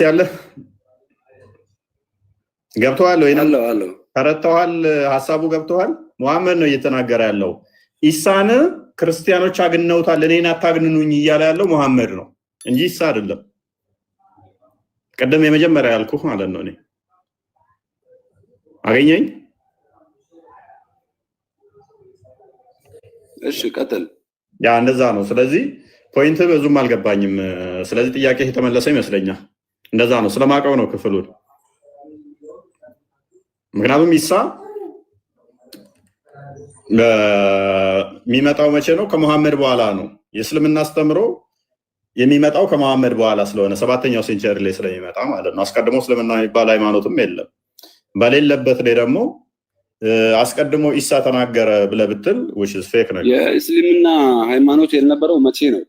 ያለ ገብቷል ወይ ነው አሎ ተረተዋል ሐሳቡ ገብቷል መሐመድ ነው እየተናገረ ያለው ኢሳን ክርስቲያኖች አግነውታል እኔን አታግንኑኝ እያለ ያለው መሐመድ ነው እንጂ ኢሳ አይደለም ቀደም የመጀመሪያ ያልኩህ ማለት ነው እኔ አገኘኝ እሺ ቀጥል ያ እንደዛ ነው ስለዚህ ፖይንት ብዙም አልገባኝም ስለዚህ ጥያቄ የተመለሰ ይመስለኛል እንደዛ ነው ስለማቀው ነው ክፍሉን ምክንያቱም ኢሳ የሚመጣው መቼ ነው ከመሐመድ በኋላ ነው የእስልምና አስተምሮ የሚመጣው ከመሐመድ በኋላ ስለሆነ ሰባተኛው ሴንቸሪ ላይ ስለሚመጣ ማለት ነው አስቀድሞ እስልምና የሚባል ሃይማኖትም የለም በሌለበት ላይ ደግሞ አስቀድሞ ኢሳ ተናገረ ብለህ ብትል which is fake ነው የእስልምና ሃይማኖት የነበረው መቼ ነው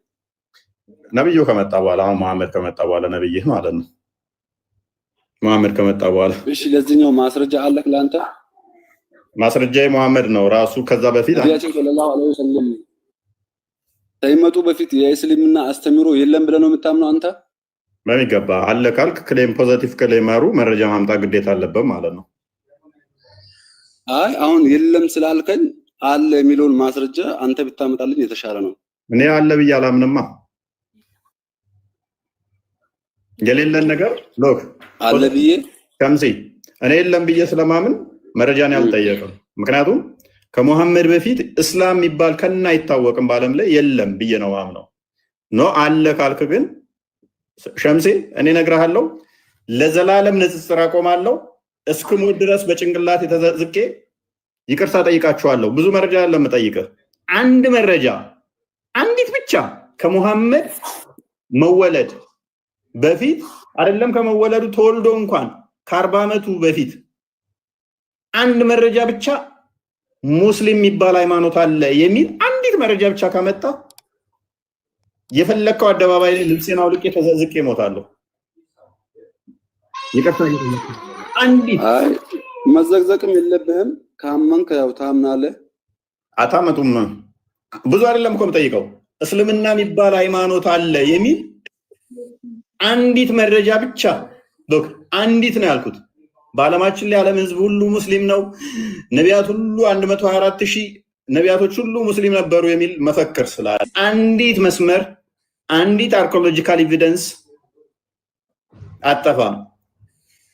ነብዩ ከመጣ በኋላ መሐመድ ከመጣ በኋላ ነብይ ማለት ነው መሐመድ ከመጣ በኋላ እሺ ለዚህኛው ማስረጃ አለክ ላንተ ማስረጃዬ መሐመድ ነው ራሱ ከዛ በፊት ነብያችን ሰለላሁ ዐለይሂ ወሰለም ሳይመጡ በፊት የእስልምና አስተምሮ የለም ብለህ ነው የምታምነው አንተ በሚገባ አለ ካልክ ክሌም ፖዚቲቭ ክሌመሩ መረጃ ማምጣት ግዴታ አለበት ማለት ነው አይ አሁን የለም ስላልከኝ አለ የሚለውን ማስረጃ አንተ ብታመጣልኝ የተሻለ ነው እኔ አለ ብዬ አላምንማ የሌለን ነገር ሎክ አለ ብዬ ከምሲ እኔ የለም ብዬ ስለማምን መረጃን ያልጠየቅም ምክንያቱም ከመሐመድ በፊት እስላም የሚባል ከና አይታወቅም ባለም ላይ የለም ብዬ ነው ማምነው ኖ አለ ካልክ ግን ሸምሴ እኔ ነግርሃለሁ ለዘላለም ንጽጽር አቆማለሁ እስክሞት ድረስ በጭንቅላት የተዘዝቄ ይቅርታ ጠይቃችኋለሁ ብዙ መረጃ ያለም ጠይቀህ አንድ መረጃ አንዲት ብቻ ከመሐመድ መወለድ በፊት አይደለም ከመወለዱ ተወልዶ እንኳን ከ40 አመቱ በፊት አንድ መረጃ ብቻ ሙስሊም የሚባል ሃይማኖት አለ የሚል አንዲት መረጃ ብቻ ካመጣ የፈለከው አደባባይ ላይ ልብሴን አውልቄ ተዘዝቄ እሞታለሁ ይቅርታ አንዲት መዘግዘቅም የለብህም ካመንክ ያው ታምናለህ አታመጡም ብዙ አይደለም እኮ የምጠይቀው እስልምና የሚባል ሃይማኖት አለ የሚል አንዲት መረጃ ብቻ ዶክ አንዲት ነው ያልኩት በአለማችን ላይ ዓለም ህዝብ ሁሉ ሙስሊም ነው ነቢያት ሁሉ 124000 ነቢያቶች ሁሉ ሙስሊም ነበሩ የሚል መፈክር ስላለ አንዲት መስመር አንዲት አርኪኦሎጂካል ኤቪደንስ አጠፋም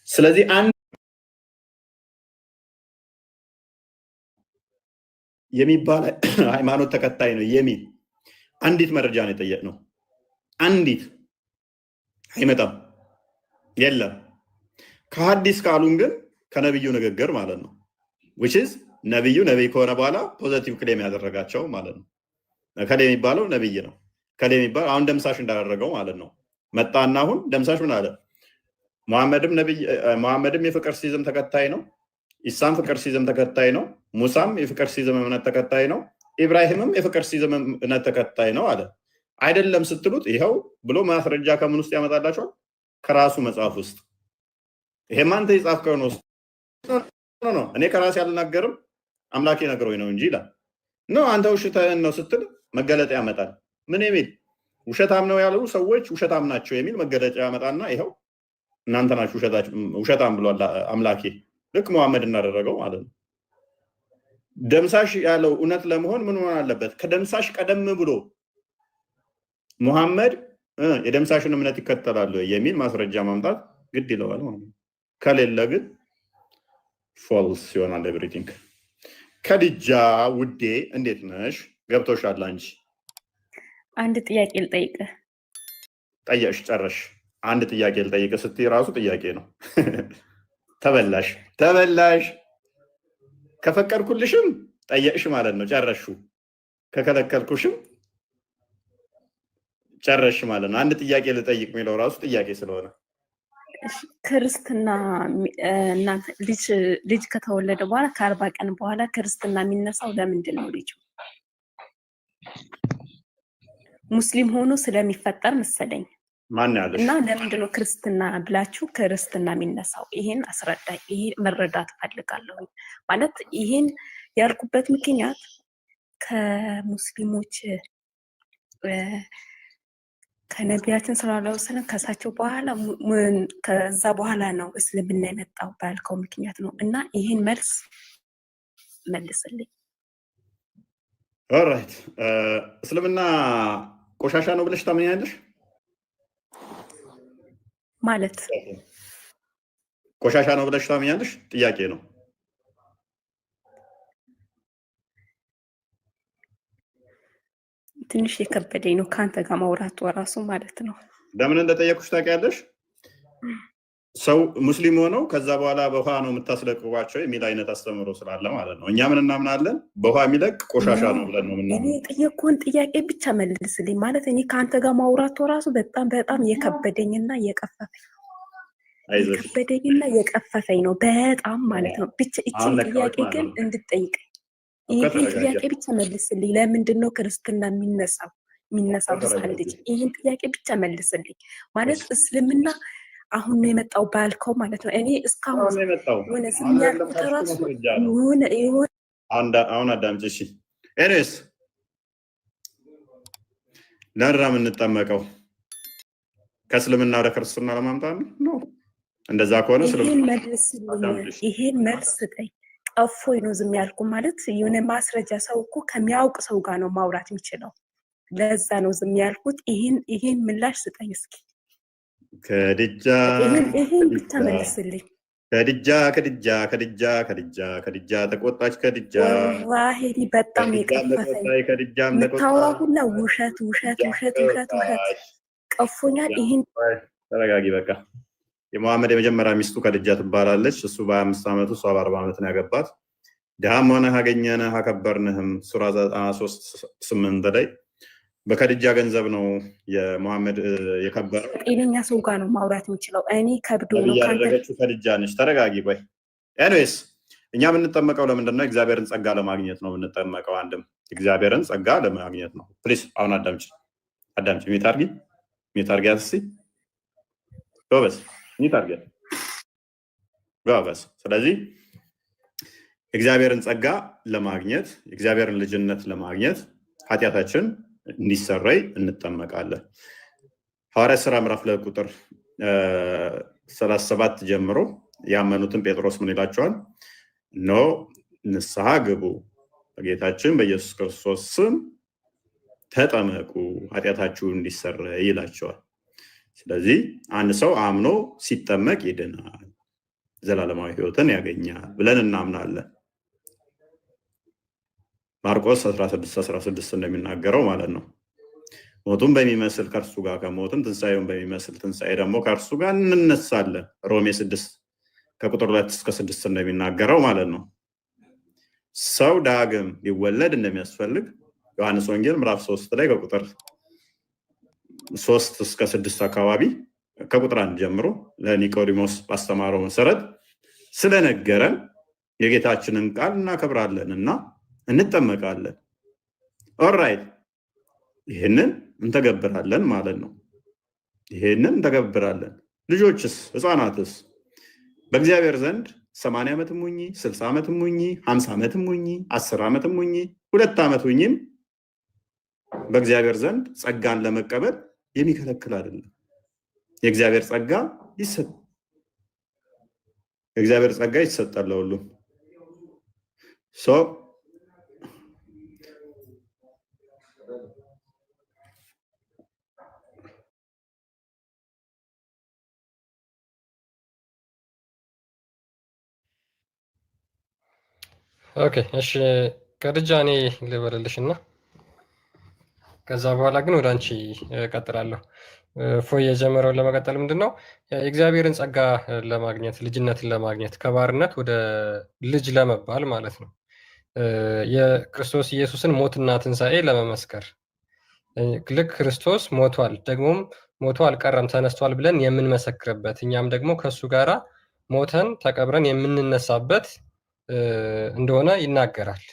ስለዚህ አንድ የሚባል ሃይማኖት ተከታይ ነው የሚል አንዲት መረጃ ነው የጠየቅነው አንዲት አይመጣም የለም ከሐዲስ ቃሉን ግን ከነብዩ ንግግር ማለት ነው which is ነብዩ ነብይ ከሆነ በኋላ ፖዚቲቭ ክሌም ያደረጋቸው ማለት ነው ከሌ የሚባለው ነብይ ነው ከሌ የሚባለው አሁን ደምሳሽ እንዳደረገው ማለት ነው መጣና አሁን ደምሳሽ ምን አለ መሐመድም የፍቅር ሲዝም ተከታይ ነው ኢሳም ፍቅር ሲዝም ተከታይ ነው ሙሳም የፍቅር ሲዝም እምነት ተከታይ ነው ኢብራሂምም የፍቅር ሲዝም እምነት ተከታይ ነው አለ አይደለም ስትሉት ይሄው ብሎ ማስረጃ ከምን ውስጥ ያመጣላችኋል ከራሱ መጽሐፍ ውስጥ ይሄ ማንተ ይጻፍከው ነው ኖ እኔ ከራሴ አልናገርም አምላኬ ነግሮኝ ነው እንጂ ይላል ነው አንተ ውሸታም ነው ስትል መገለጫ ያመጣል ምን የሚል ውሸታም ነው ያለው ሰዎች ውሸታም ናቸው የሚል መገለጫ ያመጣና ይሄው እናንተ ናችሁ ውሸታም ብሏል አምላኬ ልክ መሐመድ እናደረገው ማለት ነው ደምሳሽ ያለው እውነት ለመሆን ምን ሆነ አለበት ከደምሳሽ ቀደም ብሎ መሐመድ የደምሳሽን እምነት ይከተላል የሚል ማስረጃ ማምጣት ግድ ይለዋል ማለት ነው ከሌለ ግን ፎልስ ይሆናል ኤቭሪቲንግ ከድጃ ውዴ እንዴት ነሽ ገብቶሻል አንቺ አንድ ጥያቄ ልጠይቅህ ጠየቅሽ ጨረሽ አንድ ጥያቄ ልጠይቅህ ስትይ ራሱ ጥያቄ ነው ተበላሽ ከፈቀድኩልሽም ጠየቅሽ ማለት ነው ጨረሹ ከከለከልኩሽም ጨረሽ ማለት ነው አንድ ጥያቄ ልጠይቅ የሚለው ራሱ ጥያቄ ስለሆነ ክርስትና ልጅ ከተወለደ በኋላ ከ40 ቀን በኋላ ክርስትና የሚነሳው ለምንድን ነው ልጁ ሙስሊም ሆኖ ስለሚፈጠር መሰለኝ ማን ያለሽ እና ለምንድን ነው ክርስትና ብላችሁ ክርስትና የሚነሳው ይሄን አስረዳኝ ይሄ መረዳት ፈልጋለሁ ማለት ይሄን ያልኩበት ምክንያት ከሙስሊሞች ከነቢያችን ሰለላሁ ዐለይሂ ወሰለም ከሳቸው በኋላ ከዛ በኋላ ነው እስልምና የመጣው ባልከው ምክንያት ነው እና ይህን መልስ መልስልኝ። ኦልራይት እስልምና ቆሻሻ ነው ብለሽ ታምኛለሽ? ማለት ቆሻሻ ነው ብለሽ ታምኛለሽ? ጥያቄ ነው። ትንሽ የከበደኝ ነው ከአንተ ጋር ማውራቱ እራሱ ማለት ነው። ለምን እንደጠየኩሽ ታውቂያለሽ? ሰው ሙስሊም ሆነው ከዛ በኋላ በውሃ ነው የምታስለቅቋቸው የሚል አይነት አስተምሮ ስላለ ማለት ነው። እኛ ምን እናምናለን? በውሃ የሚለቅ ቆሻሻ ነው ብለን ነው ምናምን። እኔ የጠየኩህን ጥያቄ ብቻ መልስልኝ። ማለት እኔ ከአንተ ጋር ማውራቱ እራሱ በጣም የከበደኝና የቀፈፈኝ የቀፈፈኝ ነው በጣም ማለት ነው። ብቻ እቺን ጥያቄ ግን እንድጠይቀኝ ይሄን ጥያቄ ብቻ መልስልኝ። ለምንድን ነው ክርስትና የሚነሳው ህፃን ልጅ? ይህን ጥያቄ ብቻ መልስልኝ። ማለት እስልምና አሁን ነው የመጣው ባልከው ማለት ነው። እኔ እስካሁን ሆነ ዝም ያልኩት እራሱ አሁን አዳምጪ እሺ። ኤኒዌይስ ለራ የምንጠመቀው ከእስልምና ወደ ክርስትና ለማምጣት ነው። እንደዛ ከሆነ ይሄን መልስ ስጠኝ። ቀፎኝ ነው ዝም ያልኩ ማለት የሆነ ማስረጃ። ሰው እኮ ከሚያውቅ ሰው ጋር ነው ማውራት የሚችለው። ለዛ ነው ዝም ያልኩት። ይሄን ምላሽ ስጠኝ እስኪ። ይሄን ብቻ መልስልኝ። ከድጃ ተቆጣች። ከድጃ ወላሂ በጣም የቀፈፈኝ የምታወራው ሁላ ውሸት ቀፎኛል። ይሄን ተረጋጊ በቃ። የመሐመድ የመጀመሪያ ሚስቱ ከድጃ ትባላለች። እሱ በ25 ዓመቱ እሷ በ40 ዓመት ነው ያገባት። ድሃም ሆነህ አገኘንህ አከበርንህም ሱራ 93:8 ላይ በከድጃ ገንዘብ ነው የመሐመድ የከበረው። ጤነኛ ሰው ጋር ነው ማውራት የሚችለው። እኔ ከብዶ ነው ያደረገችው ከድጃ ነች። ተረጋጊ ቆይ። ኤኒዌይስ እኛ የምንጠመቀው ለምንድን ነው? እግዚአብሔርን ጸጋ ለማግኘት ነው የምንጠመቀው። አንድም እግዚአብሔርን ጸጋ ለማግኘት ነው። ፕሊስ አሁን አዳምጪ። ሚት አድርጊ አትሲ ጎበዝ ጎበዝ። ስለዚህ እግዚአብሔርን ጸጋ ለማግኘት የእግዚአብሔርን ልጅነት ለማግኘት ኃጢአታችን እንዲሰረይ እንጠመቃለን። ሐዋርያት ሥራ ምዕራፍ 2 ቁጥር 37 ጀምሮ ያመኑትን ጴጥሮስ ምን ይላቸዋል? እነሆ ንስሐ ግቡ፣ በጌታችን በኢየሱስ ክርስቶስ ስም ተጠመቁ፣ ኃጢአታችሁ እንዲሰረይ ይላቸዋል። ስለዚህ አንድ ሰው አምኖ ሲጠመቅ ይድናል፣ ዘላለማዊ ሕይወትን ያገኛል ብለን እናምናለን። ማርቆስ 16:16 እንደሚናገረው ማለት ነው። ሞቱን በሚመስል ከእርሱ ጋር ከሞትን ትንሣኤውን በሚመስል ትንሣኤ ደግሞ ከእርሱ ጋር እንነሳለን። ሮሜ 6 ከቁጥር 2-6 እንደሚናገረው ማለት ነው። ሰው ዳግም ሊወለድ እንደሚያስፈልግ ዮሐንስ ወንጌል ምዕራፍ 3 ላይ ከቁጥር 3-6 አካባቢ ከቁጥር 1 ጀምሮ ለኒቆዲሞስ ባስተማረው መሰረት ስለነገረን የጌታችንን ቃል እናከብራለን እና እንጠመቃለን። ኦልራይት ይህንን እንተገብራለን ማለት ነው። ይህንን እንተገብራለን። ልጆችስ ህፃናትስ በእግዚአብሔር ዘንድ 80 ዓመትም ሁኚ 60 ዓመትም ሁኚ 50 ዓመትም ሁኚ 10 ዓመትም ሁኚ 2 ዓመት ሁኚም በእግዚአብሔር ዘንድ ጸጋን ለመቀበል የሚከለክል አይደለም። የእግዚአብሔር ጸጋ ይሰጣል ለሁሉም። ኦኬ እሺ፣ ከድጃ እኔ ልበልልሽና ከዛ በኋላ ግን ወደ አንቺ እቀጥላለሁ። ፎይ የጀመረውን ለመቀጠል ምንድነው የእግዚአብሔርን ጸጋ ለማግኘት ልጅነትን ለማግኘት ከባርነት ወደ ልጅ ለመባል ማለት ነው። የክርስቶስ ኢየሱስን ሞትና ትንሣኤ ለመመስከር ልክ ክርስቶስ ሞቷል፣ ደግሞም ሞቶ አልቀረም ተነስቷል ብለን የምንመሰክርበት እኛም ደግሞ ከእሱ ጋራ ሞተን ተቀብረን የምንነሳበት እንደሆነ ይናገራል።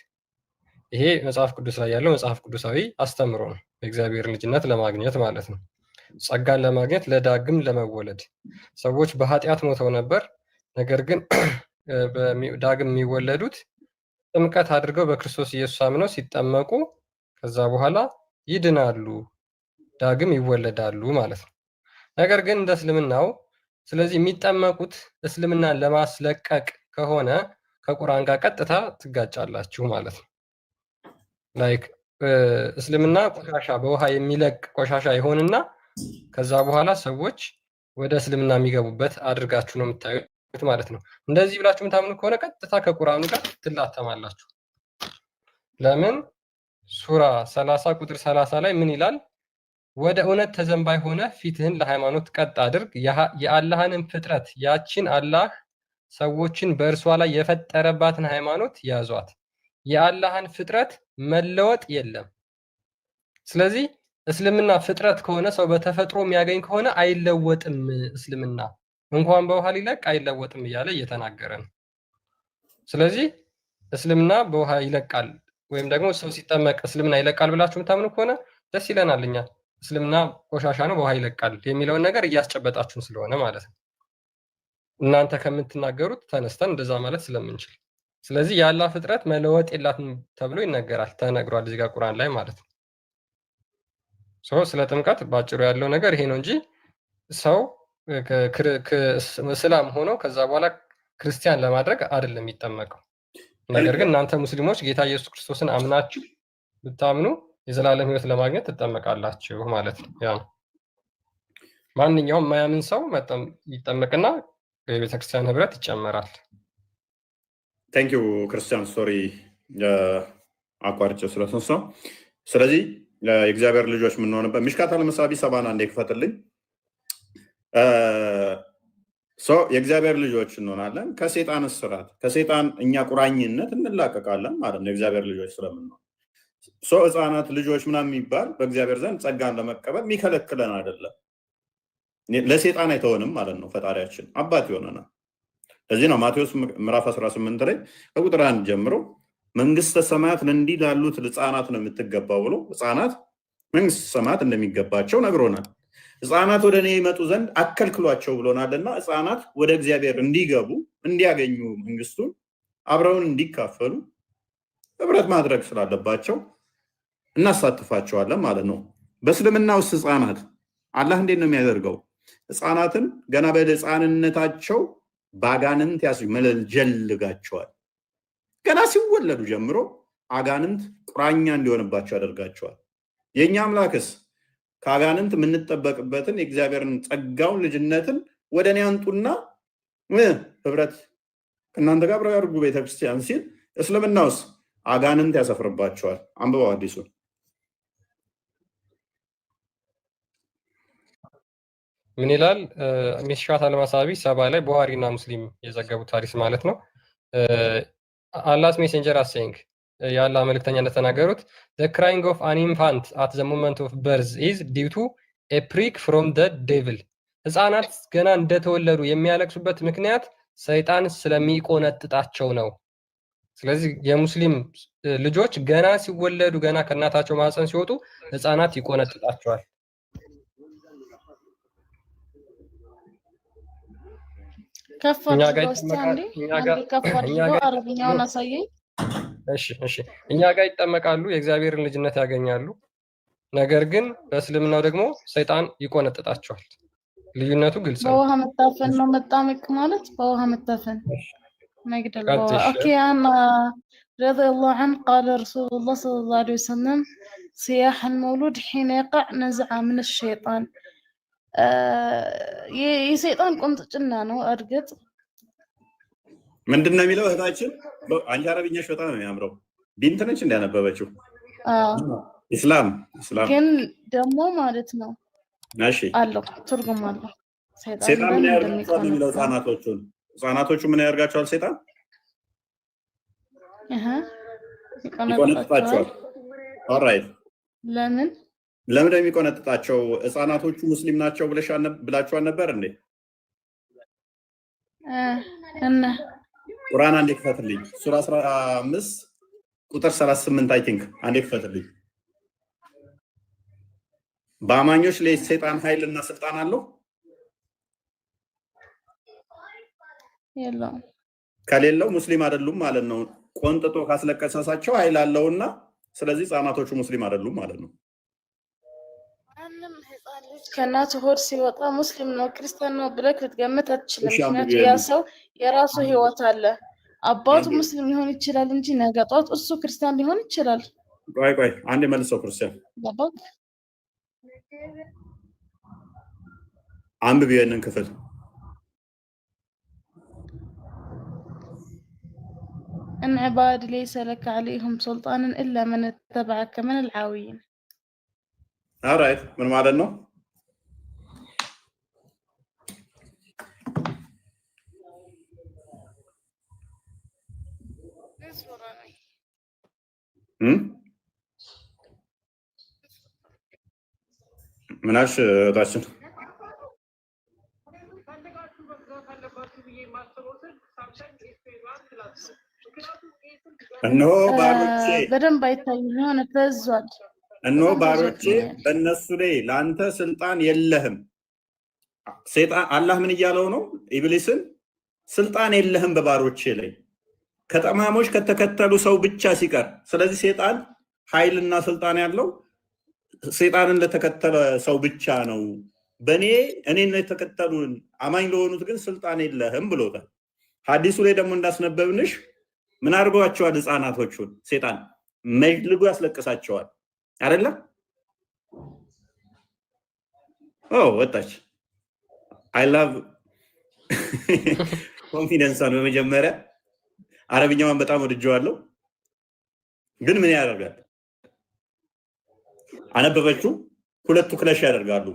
ይሄ መጽሐፍ ቅዱስ ላይ ያለው መጽሐፍ ቅዱሳዊ አስተምሮ ነው። የእግዚአብሔር ልጅነት ለማግኘት ማለት ነው። ጸጋን ለማግኘት ለዳግም ለመወለድ ሰዎች በኃጢአት ሞተው ነበር። ነገር ግን ዳግም የሚወለዱት ጥምቀት አድርገው በክርስቶስ ኢየሱስ አምነው ሲጠመቁ ከዛ በኋላ ይድናሉ ዳግም ይወለዳሉ ማለት ነው። ነገር ግን እንደ እስልምናው ስለዚህ የሚጠመቁት እስልምናን ለማስለቀቅ ከሆነ ከቁርአን ጋር ቀጥታ ትጋጫላችሁ ማለት ነው። ላይክ እስልምና ቆሻሻ በውሃ የሚለቅ ቆሻሻ ይሆንና ከዛ በኋላ ሰዎች ወደ እስልምና የሚገቡበት አድርጋችሁ ነው የምታዩት ማለት ነው። እንደዚህ ብላችሁ የምታምኑ ከሆነ ቀጥታ ከቁርአኑ ጋር ትላተማላችሁ። ለምን ሱራ 30 ቁጥር 30 ላይ ምን ይላል? ወደ እውነት ተዘንባይ ሆነ ፊትህን ለሃይማኖት ቀጥ አድርግ፣ የአላህንም ፍጥረት ያችን አላህ ሰዎችን በእርሷ ላይ የፈጠረባትን ሃይማኖት ያዟት። የአላህን ፍጥረት መለወጥ የለም። ስለዚህ እስልምና ፍጥረት ከሆነ ሰው በተፈጥሮ የሚያገኝ ከሆነ አይለወጥም። እስልምና እንኳን በውሃ ሊለቅ አይለወጥም እያለ እየተናገረ ነው። ስለዚህ እስልምና በውሃ ይለቃል ወይም ደግሞ ሰው ሲጠመቅ እስልምና ይለቃል ብላችሁ የምታምኑ ከሆነ ደስ ይለናል። እኛ እስልምና ቆሻሻ ነው በውሃ ይለቃል የሚለውን ነገር እያስጨበጣችሁን ስለሆነ ማለት ነው። እናንተ ከምትናገሩት ተነስተን እንደዛ ማለት ስለምንችል፣ ስለዚህ የአላህ ፍጥረት መለወጥ የላትም ተብሎ ይነገራል፣ ተነግሯል እዚህ ጋር ቁርአን ላይ ማለት ነው። ስለ ጥምቀት ባጭሩ ያለው ነገር ይሄ ነው እንጂ ሰው እስላም ሆኖ ከዛ በኋላ ክርስቲያን ለማድረግ አይደለም የሚጠመቀው። ነገር ግን እናንተ ሙስሊሞች ጌታ ኢየሱስ ክርስቶስን አምናችሁ ብታምኑ የዘላለም ሕይወት ለማግኘት ትጠመቃላችሁ ማለት ነው። ያ ማንኛውም የማያምን ሰው ይጠመቅና የቤተክርስቲያን ህብረት ይጨመራል። ቴንኪዩ ክርስቲያን ሶሪ አቋርጬ ስለተነሳው። ስለዚህ የእግዚአብሔር ልጆች የምንሆንበት ሚሽካት አለመሳቢ 70 አንዴ ክፈትልኝ። የእግዚአብሔር ልጆች እንሆናለን። ከሴጣን እስራት ከሴጣን እኛ ቁራኝነት እንላቀቃለን ማለት ነው። የእግዚአብሔር ልጆች ስለምንሆን ህፃናት ልጆች ምናምን የሚባል በእግዚአብሔር ዘንድ ጸጋን ለመቀበል የሚከለክለን አይደለም። ለሴጣን አይተወንም ማለት ነው። ፈጣሪያችን አባት ይሆነናል። ለዚህ ነው ማቴዎስ ምዕራፍ 18 ላይ ከቁጥር 1 ጀምሮ መንግስተ ሰማያት እንዲህ ላሉት ህፃናት ነው የምትገባው ብሎ ህፃናት መንግስተ ሰማያት እንደሚገባቸው ነግሮናል። ህፃናት ወደ እኔ ይመጡ ዘንድ አከልክሏቸው ብሎናልና ህፃናት ወደ እግዚአብሔር እንዲገቡ እንዲያገኙ መንግስቱን አብረውን እንዲካፈሉ ህብረት ማድረግ ስላለባቸው እናሳትፋቸዋለን ማለት ነው። በእስልምና ውስጥ ህፃናት አላህ እንዴት ነው የሚያደርገው? ህፃናትን ገና በህፃንነታቸው በአጋንንት መለጀልጋቸዋል። ገና ሲወለዱ ጀምሮ አጋንንት ቁራኛ እንዲሆንባቸው ያደርጋቸዋል። የእኛ አምላክስ ከአጋንንት የምንጠበቅበትን የእግዚአብሔርን ጸጋውን ልጅነትን ወደ እኔ አንጡና ህብረት ከእናንተ ጋር አብረው ያድርጉ ቤተክርስቲያን ሲል፣ እስልምናውስ አጋንንት ያሰፍርባቸዋል። አንብበው አዲሱን ምን ይላል? ሚሽካት አልመሳቢ 70 ላይ ቡሃሪና ሙስሊም የዘገቡት ሐዲስ ማለት ነው። አላህስ ሜሴንጀር አሴይንግ የአላህ መልእክተኛ እንደተናገሩት the crying of an infant at the moment of birth is due to a prick from the devil። ህፃናት ገና እንደተወለዱ የሚያለቅሱበት ምክንያት ሰይጣን ስለሚቆነጥጣቸው ነው። ስለዚህ የሙስሊም ልጆች ገና ሲወለዱ ገና ከእናታቸው ማህፀን ሲወጡ ህፃናት ይቆነጥጣቸዋል። እኛ ጋር ይጠመቃሉ፣ የእግዚአብሔርን ልጅነት ያገኛሉ። ነገር ግን በእስልምናው ደግሞ ሰይጣን ይቆነጥጣቸዋል። ልዩነቱ ግልጽ ነው። በውሃ መታፈን ነው መጣመቅ ማለት፣ በውሃ መታፈን መግደል። ኦኬ አና رضي الله عنه قال رسول الله صلى الله عليه وسلم صياح المولود حين يقع نزعة من الشيطان የሰይጣን ቁንጥጭና ነው። እርግጥ ምንድነው የሚለው እህታችን? አንቺ አረብኛሽ በጣም ነው የሚያምረው። ቢንት ነች እንዳነበበችው ኢስላም ግን ደግሞ ማለት ነው እሺ አለው ትርጉም አለው። ሰይጣን ምን ያደርጋቸዋል የሚለው ህፃናቶቹ ምን ያደርጋቸዋል? ሰይጣን ይቆነጥጣቸዋል። ኦልራይት ለምን የሚቆነጥጣቸው? ህፃናቶቹ ሙስሊም ናቸው ብላችኋል ነበር እንዴ? እና ቁርአን አንዴ ክፈትልኝ። ሱራ 15 ቁጥር 38 አይ ቲንክ አንዴ ክፈትልኝ። በአማኞች ላይ ሰይጣን ኃይል እና ስልጣን አለው? የለውም። ከሌለው ሙስሊም አይደሉም ማለት ነው። ቆንጥጦ ካስለቀሰሳቸው ኃይል አለውና ስለዚህ ህፃናቶቹ ሙስሊም አይደሉም ማለት ነው። ማንም ከእናቱ ሆድ ሲወጣ ሙስሊም ነው ክርስቲያን ነው ብለህ ልትገምት አትችልም። ምክንያቱም ያ ሰው የራሱ ህይወት አለ። አባቱ ሙስሊም ሊሆን ይችላል እንጂ ነገ ጧት እሱ ክርስቲያን ሊሆን ይችላል። ቆይ አንዴ መልሰው ክርስቲያን አንብብ ይሄንን ክፍል إن عبادي ليس لك عليهم سلطان إلا من اتبعك من العاوين. alright ምን ማለት ነው? ምናሽ ታችን እነሆ ባሮቼ በደንብ አይታይም የሆነ ተዟል። እነሆ ባሮቼ በእነሱ ላይ ለአንተ ስልጣን የለህም። ሰይጣን አላህ ምን እያለው ነው? ኢብሊስን ስልጣን የለህም በባሮቼ ላይ ከጠማሞች ከተከተሉ ሰው ብቻ ሲቀር። ስለዚህ ሰይጣን ኃይልና ስልጣን ያለው ሰይጣንን ለተከተለ ሰው ብቻ ነው። እኔን ለተከተሉን አማኝ ለሆኑት ግን ስልጣን የለህም ብሎታል። ሐዲሱ ላይ ደግሞ እንዳስነበብንሽ ምን አድርገዋቸዋል? ህፃናቶቹን ሰይጣን መጅልጉ ያስለቅሳቸዋል አይደለ? ወጣች። አይ ላቭ ኮንፊደንሷን በመጀመሪያ አረብኛዋን በጣም ወድጀዋለሁ። ግን ምን ያደርጋል? አነበበችው፣ ሁለቱ ክለሽ ያደርጋሉ።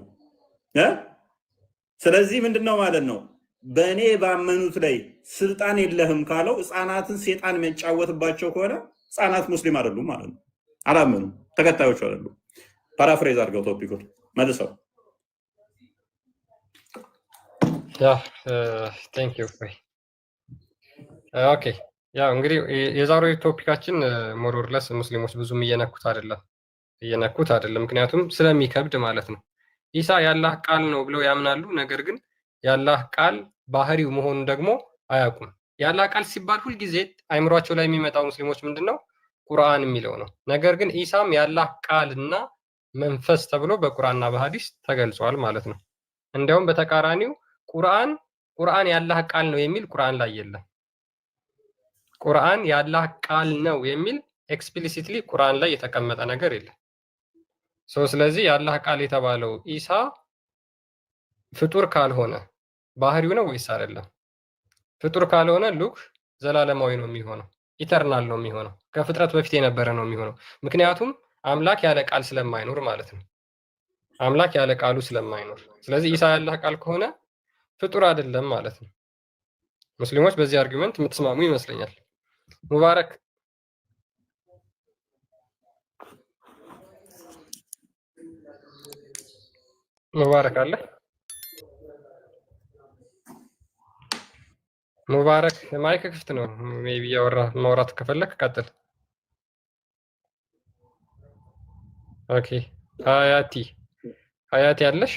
ስለዚህ ምንድነው ማለት ነው? በእኔ ባመኑት ላይ ስልጣን የለህም ካለው ህፃናትን ሰይጣን የሚያጫወትባቸው ከሆነ ህፃናት ሙስሊም አይደሉም ማለት ነው። አላመኑም፣ ተከታዮች አይደሉም። ፓራፍሬዝ አድርገው ቶፒኩን መልሰው። ቴንክ ዩ። ኦኬ ያው እንግዲህ የዛሬው ቶፒካችን ሞሮርለስ ሙስሊሞች ብዙም እየነኩት አይደለም፣ ምክንያቱም ስለሚከብድ ማለት ነው። ኢሳ የአላህ ቃል ነው ብለው ያምናሉ። ነገር ግን የአላህ ቃል ባህሪው መሆኑን ደግሞ አያውቁም። የአላህ ቃል ሲባል ሁልጊዜ አይምሯቸው ላይ የሚመጣው ሙስሊሞች ምንድነው? ቁርአን የሚለው ነው። ነገር ግን ኢሳም የአላህ ቃልና መንፈስ ተብሎ በቁርአንና በሐዲስ ተገልጿል ማለት ነው። እንዲያውም በተቃራኒው ቁርአን የአላህ ቃል ነው የሚል ቁርአን ላይ የለም። ቁርአን የአላህ ቃል ነው የሚል ኤክስፕሊሲትሊ ቁርአን ላይ የተቀመጠ ነገር የለም። ስለዚህ የአላህ ቃል የተባለው ኢሳ ፍጡር ካልሆነ ባህሪው ነው ወይስ አይደለም? ፍጡር ካልሆነ ሉክ ዘላለማዊ ነው የሚሆነው፣ ኢተርናል ነው የሚሆነው፣ ከፍጥረት በፊት የነበረ ነው የሚሆነው። ምክንያቱም አምላክ ያለ ቃል ስለማይኖር ማለት ነው። አምላክ ያለ ቃሉ ስለማይኖር፣ ስለዚህ ኢሳ ያላህ ቃል ከሆነ ፍጡር አይደለም ማለት ነው። ሙስሊሞች በዚህ አርጊመንት የምትስማሙ ይመስለኛል። ሙባረክ አለ። ሙባረክ ማይክ ክፍት ነው። ሜቢ ማውራት ከፈለክ ቀጥል። ኦኬ ሀያቲ አለሽ?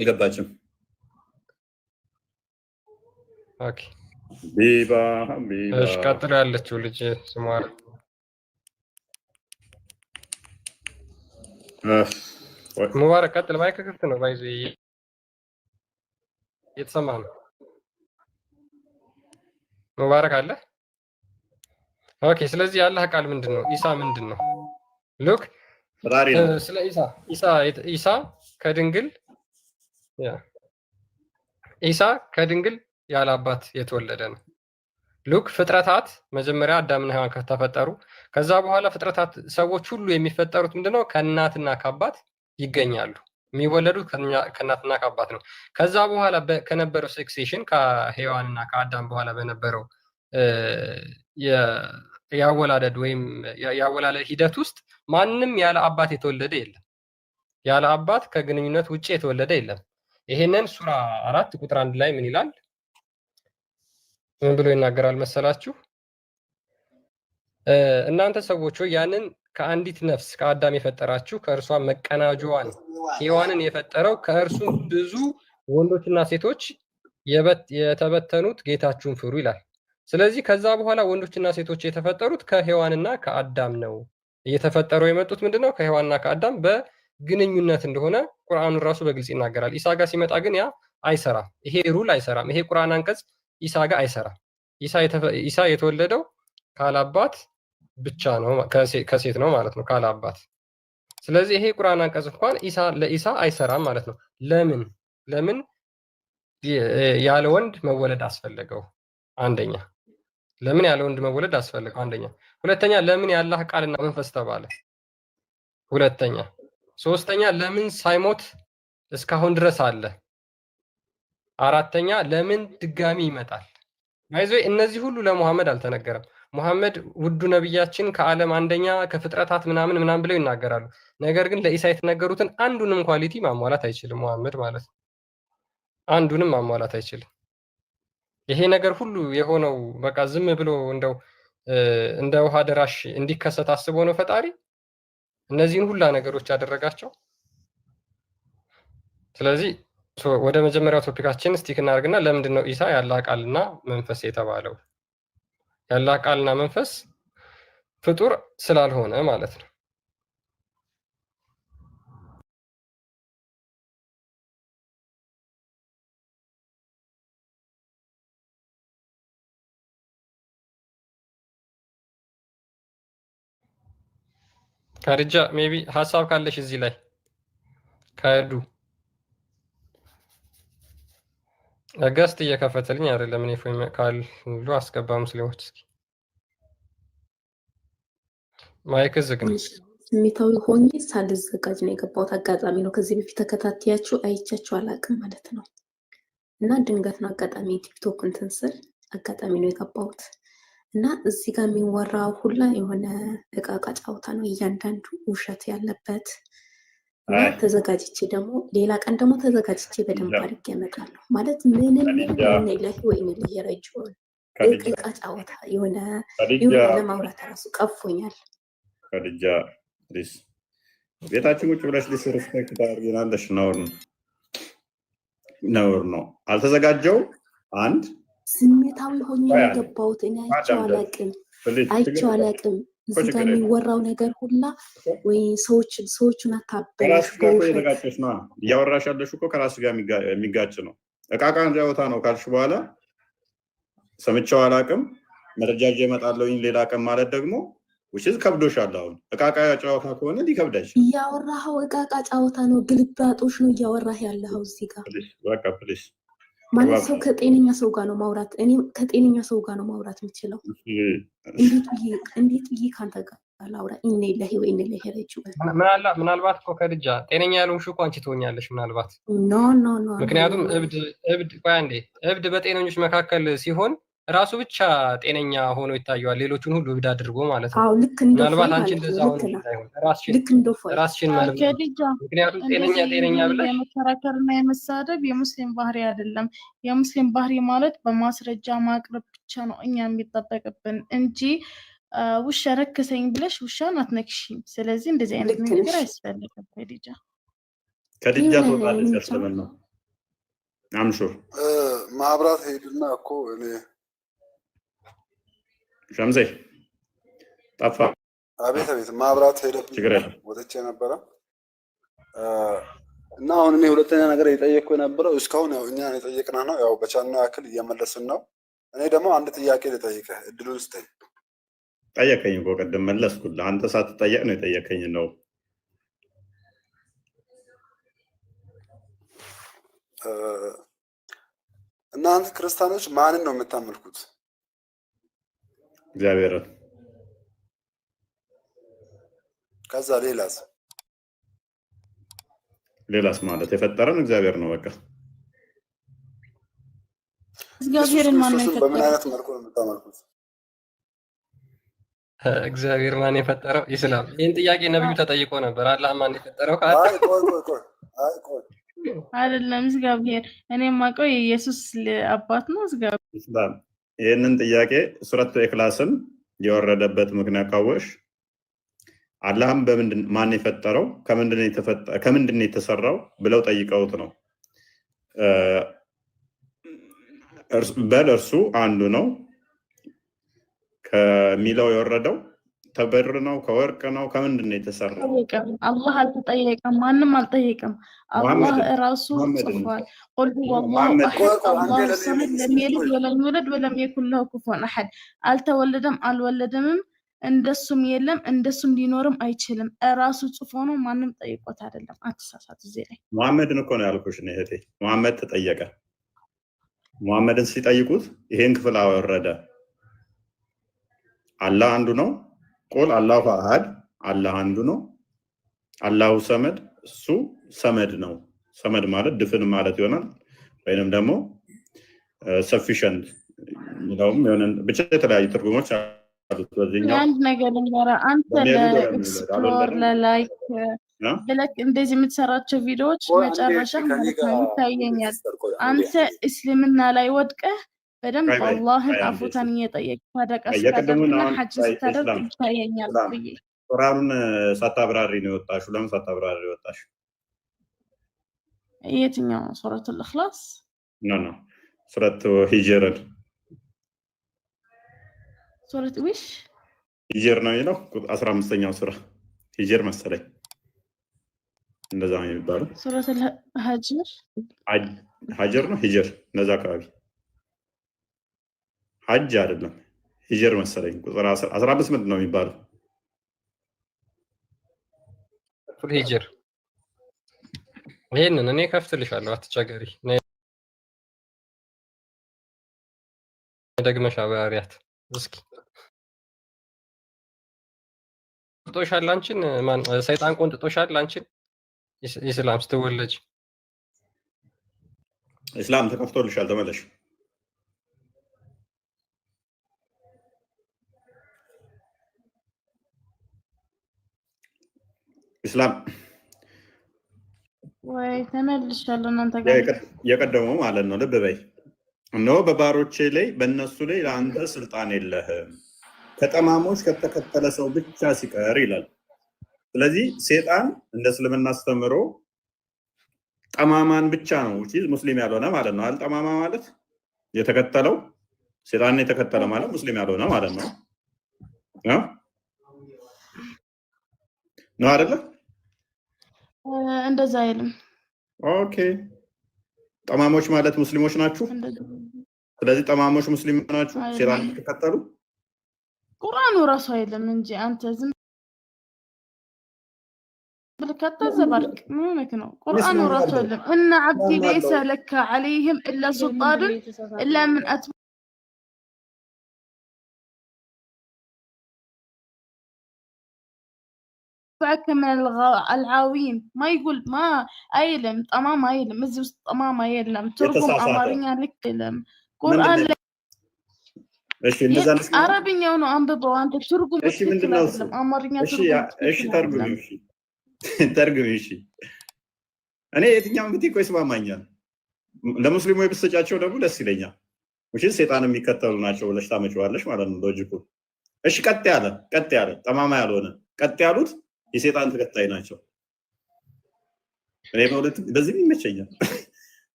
ይገባችም። ኦኬ እሺ፣ ቀጥሎ ያለችው ልጅ ስሟ ሙባረክ ቀጥል። ማይክ ክፍት ነው። ባይዞ እየተሰማ ነው። ሙባረክ አለ። ኦኬ ስለዚህ የአላህ ቃል ምንድን ነው? ኢሳ ምንድን ነው? ሉክ ስለ ኢሳ ከድንግል ያለ አባት የተወለደ ነው። ሉክ ፍጥረታት መጀመሪያ አዳምና ሔዋን ከተፈጠሩ፣ ከዛ በኋላ ፍጥረታት ሰዎች ሁሉ የሚፈጠሩት ምንድነው? ከእናትና ከአባት ይገኛሉ። የሚወለዱት ከእናትና ከአባት ነው። ከዛ በኋላ ከነበረው ሴክሴሽን ከሔዋንና ከአዳም በኋላ በነበረው የአወላለድ ወይም የአወላለድ ሂደት ውስጥ ማንም ያለ አባት የተወለደ የለም። ያለ አባት ከግንኙነት ውጭ የተወለደ የለም። ይሄንን ሱራ 4 ቁጥር 1 ላይ ምን ይላል? ምን ብሎ ይናገራል መሰላችሁ? እናንተ ሰዎች ሆይ ያንን ከአንዲት ነፍስ ከአዳም የፈጠራችሁ ከእርሷ መቀናጇዋን ሔዋንን የፈጠረው ከእርሱ ብዙ ወንዶችና ሴቶች የተበተኑት ጌታችሁን ፍሩ ይላል። ስለዚህ ከዛ በኋላ ወንዶችና ሴቶች የተፈጠሩት ከሔዋንና ከአዳም ነው። እየተፈጠሩ የመጡት ምንድነው? ከሔዋንና ከአዳም ግንኙነት እንደሆነ ቁርአኑ ራሱ በግልጽ ይናገራል። ኢሳ ጋር ሲመጣ ግን ያ አይሰራም። ይሄ ሩል አይሰራም። ይሄ ቁርአን አንቀጽ ኢሳ ጋር አይሰራም። ኢሳ የተወለደው ካላባት ብቻ ነው፣ ከሴት ነው ማለት ነው፣ ካላባት። ስለዚህ ይሄ ቁርአን አንቀጽ እንኳን ለኢሳ አይሰራም ማለት ነው። ለምን ያለ ወንድ መወለድ አስፈለገው? አንደኛ ለምን ያለ ወንድ መወለድ አስፈለገው? አንደኛ። ሁለተኛ ለምን የአላህ ቃልና መንፈስ ተባለ? ሁለተኛ። ሶስተኛ ለምን ሳይሞት እስካሁን ድረስ አለ? አራተኛ ለምን ድጋሚ ይመጣል? አይዞ እነዚህ ሁሉ ለሙሐመድ አልተነገረም። ሙሐመድ ውዱ ነብያችን ከዓለም አንደኛ ከፍጥረታት ምናምን ብለው ይናገራሉ። ነገር ግን ለኢሳ የተነገሩትን አንዱንም ኳሊቲ ማሟላት አይችልም ሙሐመድ ማለት ነው። አንዱንም ማሟላት አይችልም። ይሄ ነገር ሁሉ የሆነው በቃ ዝም ብሎ እንደው እንደ ውሃ ደራሽ እንዲከሰት አስቦ ነው ፈጣሪ እነዚህን ሁላ ነገሮች ያደረጋቸው። ስለዚህ ወደ መጀመሪያው ቶፒካችን ስቲክ እናደርግና ለምንድን ነው ኢሳ የአላህ ቃልና መንፈስ የተባለው? የአላህ ቃልና መንፈስ ፍጡር ስላልሆነ ማለት ነው። ካርጃ ሜቢ ሀሳብ ካለሽ እዚህ ላይ ካዱ ገስት እየከፈተልኝ አይደለም። እኔ ፎይ ካሉ አስገባ ሙስሊሞች። እስኪ ማይክ ዝግ ነው። ስሜታዊ ሆኜ ሳልዘጋጅ ነው የገባሁት። አጋጣሚ ነው። ከዚህ በፊት ተከታተያችሁ አይቻችሁ አላውቅም ማለት ነው። እና ድንገት ነው አጋጣሚ ቲክቶክ እንትን ስል አጋጣሚ ነው የገባሁት። እና እዚህ ጋር የሚወራው ሁላ የሆነ እቃ ጫወታ ነው፣ እያንዳንዱ ውሸት ያለበት። እና ተዘጋጅቼ ደግሞ ሌላ ቀን ደግሞ ተዘጋጅቼ በደንብ አድርጌ እመጣለሁ። ማለት ምንም ላይ ወይም ላይ የረጅውን እቃ ጫወታ የሆነ ለማውራት ራሱ ቀፎኛል። ከልጃ ፕሊስ ቤታችን ቁጭ ብለሽ ሪስፔክት ታደርጊናለሽ። ነውር ነው። አልተዘጋጀው አንድ ስሜታዊ ሆኜ የገባሁት እኔ አይቼው አላውቅም። እዚህ ጋር የሚወራው ነገር ሁላ ወይ ሰዎቹን አታበላሽ። የተጋጨሽ ነው እያወራሽ ያለሽ እኮ ከራስ ጋር የሚጋጭ ነው። እቃቃ ጫወታ ነው ካልሽ በኋላ ሰምቼው አላውቅም መረጃ ይዤ እመጣለሁኝ ሌላ ቀን ማለት ደግሞ ውሽዝ ከብዶሻል። አሁን እቃቃ ጫወታ ከሆነ ሊከብዳሽ። እያወራኸው እቃቃ ጫወታ ነው፣ ግልባጦሽ ነው እያወራህ ያለኸው እዚህ ጋር። በቃ ፕሊስ ማለት ሰው ከጤነኛ ሰው ጋር ነው ማውራት። እኔ ከጤነኛ ሰው ጋር ነው ማውራት የምችለው። እንዴት ብዬ ካንተ ጋር ላውራ? ኢኔ ለህ ወይ ኢኔ ለህ ረጁ ምናልባት እኮ ከልጃ ጤነኛ ያልሆንሽ እኮ አንቺ ትሆኛለሽ ምናልባት። ኖ ምክንያቱም ቆይ አንዴ እብድ በጤነኞች መካከል ሲሆን ራሱ ብቻ ጤነኛ ሆኖ ይታየዋል፣ ሌሎቹን ሁሉ እብድ አድርጎ ማለት ነው። ምናልባት አንቺ እንደዛ ሆኖ ራስሽን ማለት ነው። ምክንያቱም ጤነኛ ብለሽ የመከራከርና የመሳደብ የሙስሊም ባህሪ አይደለም። የሙስሊም ባህሪ ማለት በማስረጃ ማቅረብ ብቻ ነው እኛ የሚጠበቅብን እንጂ ውሻ ረከሰኝ ብለሽ ውሻን አትነክሺም። ስለዚህ እንደዚህ አይነት ነገር አያስፈልግም። ከድጃ ተወጣለች ያስለመን ነው አምሹር ማብራት ሄድና እኮ እኔ ሸምሴ ጠፋ። አቤት ማብራት ሄደብኝ ወጥቼ ነበረ እና አሁን እኔ ሁለተኛ ነገር የጠየቅኩ የነበረው እስካሁን ያው እኛ የጠየቅና ነው ያው በቻልነው ያክል እየመለስን ነው። እኔ ደግሞ አንድ ጥያቄ ልጠይቅህ፣ እድሉን ስጠኝ። ጠየቀኝ እኮ ቅድም መለስኩልህ። አንተ ሳትጠየቅ ነው የጠየቀኝ ነው። እናንተ ክርስቲያኖች ማንን ነው የምታመልኩት? እግዚአብሔርን። ከዛ ሌላስ ማለት የፈጠረን እግዚአብሔር ነው። በቃ እግዚአብሔርን ማን ነው የፈጠረው? በምን አይነት መልኩ ነው የምታመልኩት? እግዚአብሔር ማን የፈጠረው? ኢስላም። ይህን ጥያቄ ነብዩ ተጠይቆ ነበር። አላህ ማን የፈጠረው? ቆይ አይደለም እግዚአብሔር። እኔ የማውቀው የኢየሱስ አባት ነው እግዚአብሔር። ይህንን ጥያቄ ሱረቱ ኢኽላስን የወረደበት ምክንያት ካወሽ አላህም ማን የፈጠረው ከምንድን ነው የተሰራው ብለው ጠይቀውት ነው። በል እርሱ አንዱ ነው ከሚለው የወረደው ተበር ነው ከወርቅ ነው ከምንድን ነው የተሰራው? አላህ አልተጠየቀም፣ ማንም አልጠየቀም። አላህ ራሱ ጽፏል። ቁል ሁወላሁ አሐድ አላሁ ሰመድ ለም የሊድ ወለም ዩለድ ወለም የኩን ለሁ ኩፉወን አሐድ። አልተወለደም አልወለደምም፣ እንደሱም የለም እንደሱም ሊኖርም አይችልም። ራሱ ጽፎ ነው፣ ማንም ጠይቆት አይደለም። አትሳሳት። እዚህ ላይ መሐመድን እኮ ነው ያልኩሽ ነው እህቴ። መሐመድ ተጠየቀ። መሐመድን ሲጠይቁት ይሄን ክፍል አወረደ። አላህ አንዱ ነው። ቁል አላሁ አሐድ፣ አላህ አንዱ ነው። አላሁ ሰመድ፣ እሱ ሰመድ ነው። ሰመድ ማለት ድፍን ማለት ይሆናል፣ ወይንም ደግሞ ሰፊሸንት ነው። ብቻ የተለያዩ ትርጉሞች አንድ ነገር ልንገርህ፣ አንተ ለኤክስፕሎር ለላይክ ብለክ እንደዚህ የምትሰራቸው ቪዲዮዎች መጨረሻ ማለት ነው ይታየኛል። አንተ እስልምና ላይ ወድቀህ በደንብ አላህን አፉታን እየጠየቅ ታደቀስታደርግና ሐጅ ስታደርግ ይታየኛል ብዬ ቁርአኑን ሳታብራሪ ነው የወጣሽው። ለምን ሳታብራሪ ወጣሽ? የትኛው ሱረቱል ኢኽላስ? ኖ ሱረቱ ሂጅርን ሱረት ዊሽ ሂጅር ነው የሚለው 15ኛው ሱራ ሂጅር መሰለኝ፣ እንደዛ ነው የሚባለው። ሱረቱል ሀጀር ነው ሂጅር፣ እንደዛ አካባቢ ሐጅ አይደለም ሂጅር መሰለኝ። ቁጥር 15 ምንድን ነው የሚባለው? ሂጅር። ይሄንን እኔ ከፍትልሻለሁ፣ አትቸገሪ። ደግመሽ አብራሪያት እስኪ። ቆንጥጦሻል አንቺን ማን? ሰይጣን ቆንጥጦሻል አንቺን? ኢስላም ስትወለጅ ኢስላም ተከፍቶልሻል፣ ተመለሽ። ኢስላም ወይ ተመልሻለሁ። እናንተ ጋር የቀደመው ማለት ነው። ልብ በይ። እነሆ በባሮቼ ላይ በእነሱ ላይ ለአንተ ስልጣን የለህም ከጠማሞች ከተከተለ ሰው ብቻ ሲቀር ይላል። ስለዚህ ሴጣን እንደ እስልምና አስተምሮ ጠማማን ብቻ ነው ሙስሊም ያልሆነ ማለት ነው። ጠማማ ማለት የተከተለው ሴጣንን የተከተለ ማለት ሙስሊም ያልሆነ ማለት ነው ነው አይደለ? እንደዛ አይልም። ኦኬ ጠማሞች ማለት ሙስሊሞች ናችሁ። ስለዚህ ጠማሞች ሙስሊም ናችሁ ሴጣንን ተከተሉ። ቁርአኑ ራሱ አይልም እንጂ አንተ ዝም ብለህ አታዘባርቅ። ምንክ ነው? ቁርአኑ ራሱ አይልም እና አብዲ ለይሰ ለከ عليهم الا سلطان الا من اتبعك من الغاوين ما يقول ما አይልም። ጠማማ አይልም። እዚህ ውስጥ ጠማማ የለም። ትርጉም አማርኛ ልክ የለም። ቁርአን እሺ እንደዛ ነው። አረብኛው ነው አንብበው አንተ ትርጉም እሺ ምንድነው? አማርኛ ትርጉም እሺ ተርጉም። እሺ ተርጉም። እሺ እኔ የትኛውም ብትይ እኮ ይስማማኛል። ለሙስሊሞች ብትሰጫቸው ደግሞ ደስ ይለኛል። እሺ ሴጣን የሚከተሉ ናቸው ብለሽ ታመጪዋለሽ ማለት ነው ሎጂኩ። እሺ ቀጥ ያለ ጠማማ ያልሆነ ቀጥ ያሉት የሴጣን ተከታይ ናቸው። እኔ በሁለት በዚህ ይመቸኛል።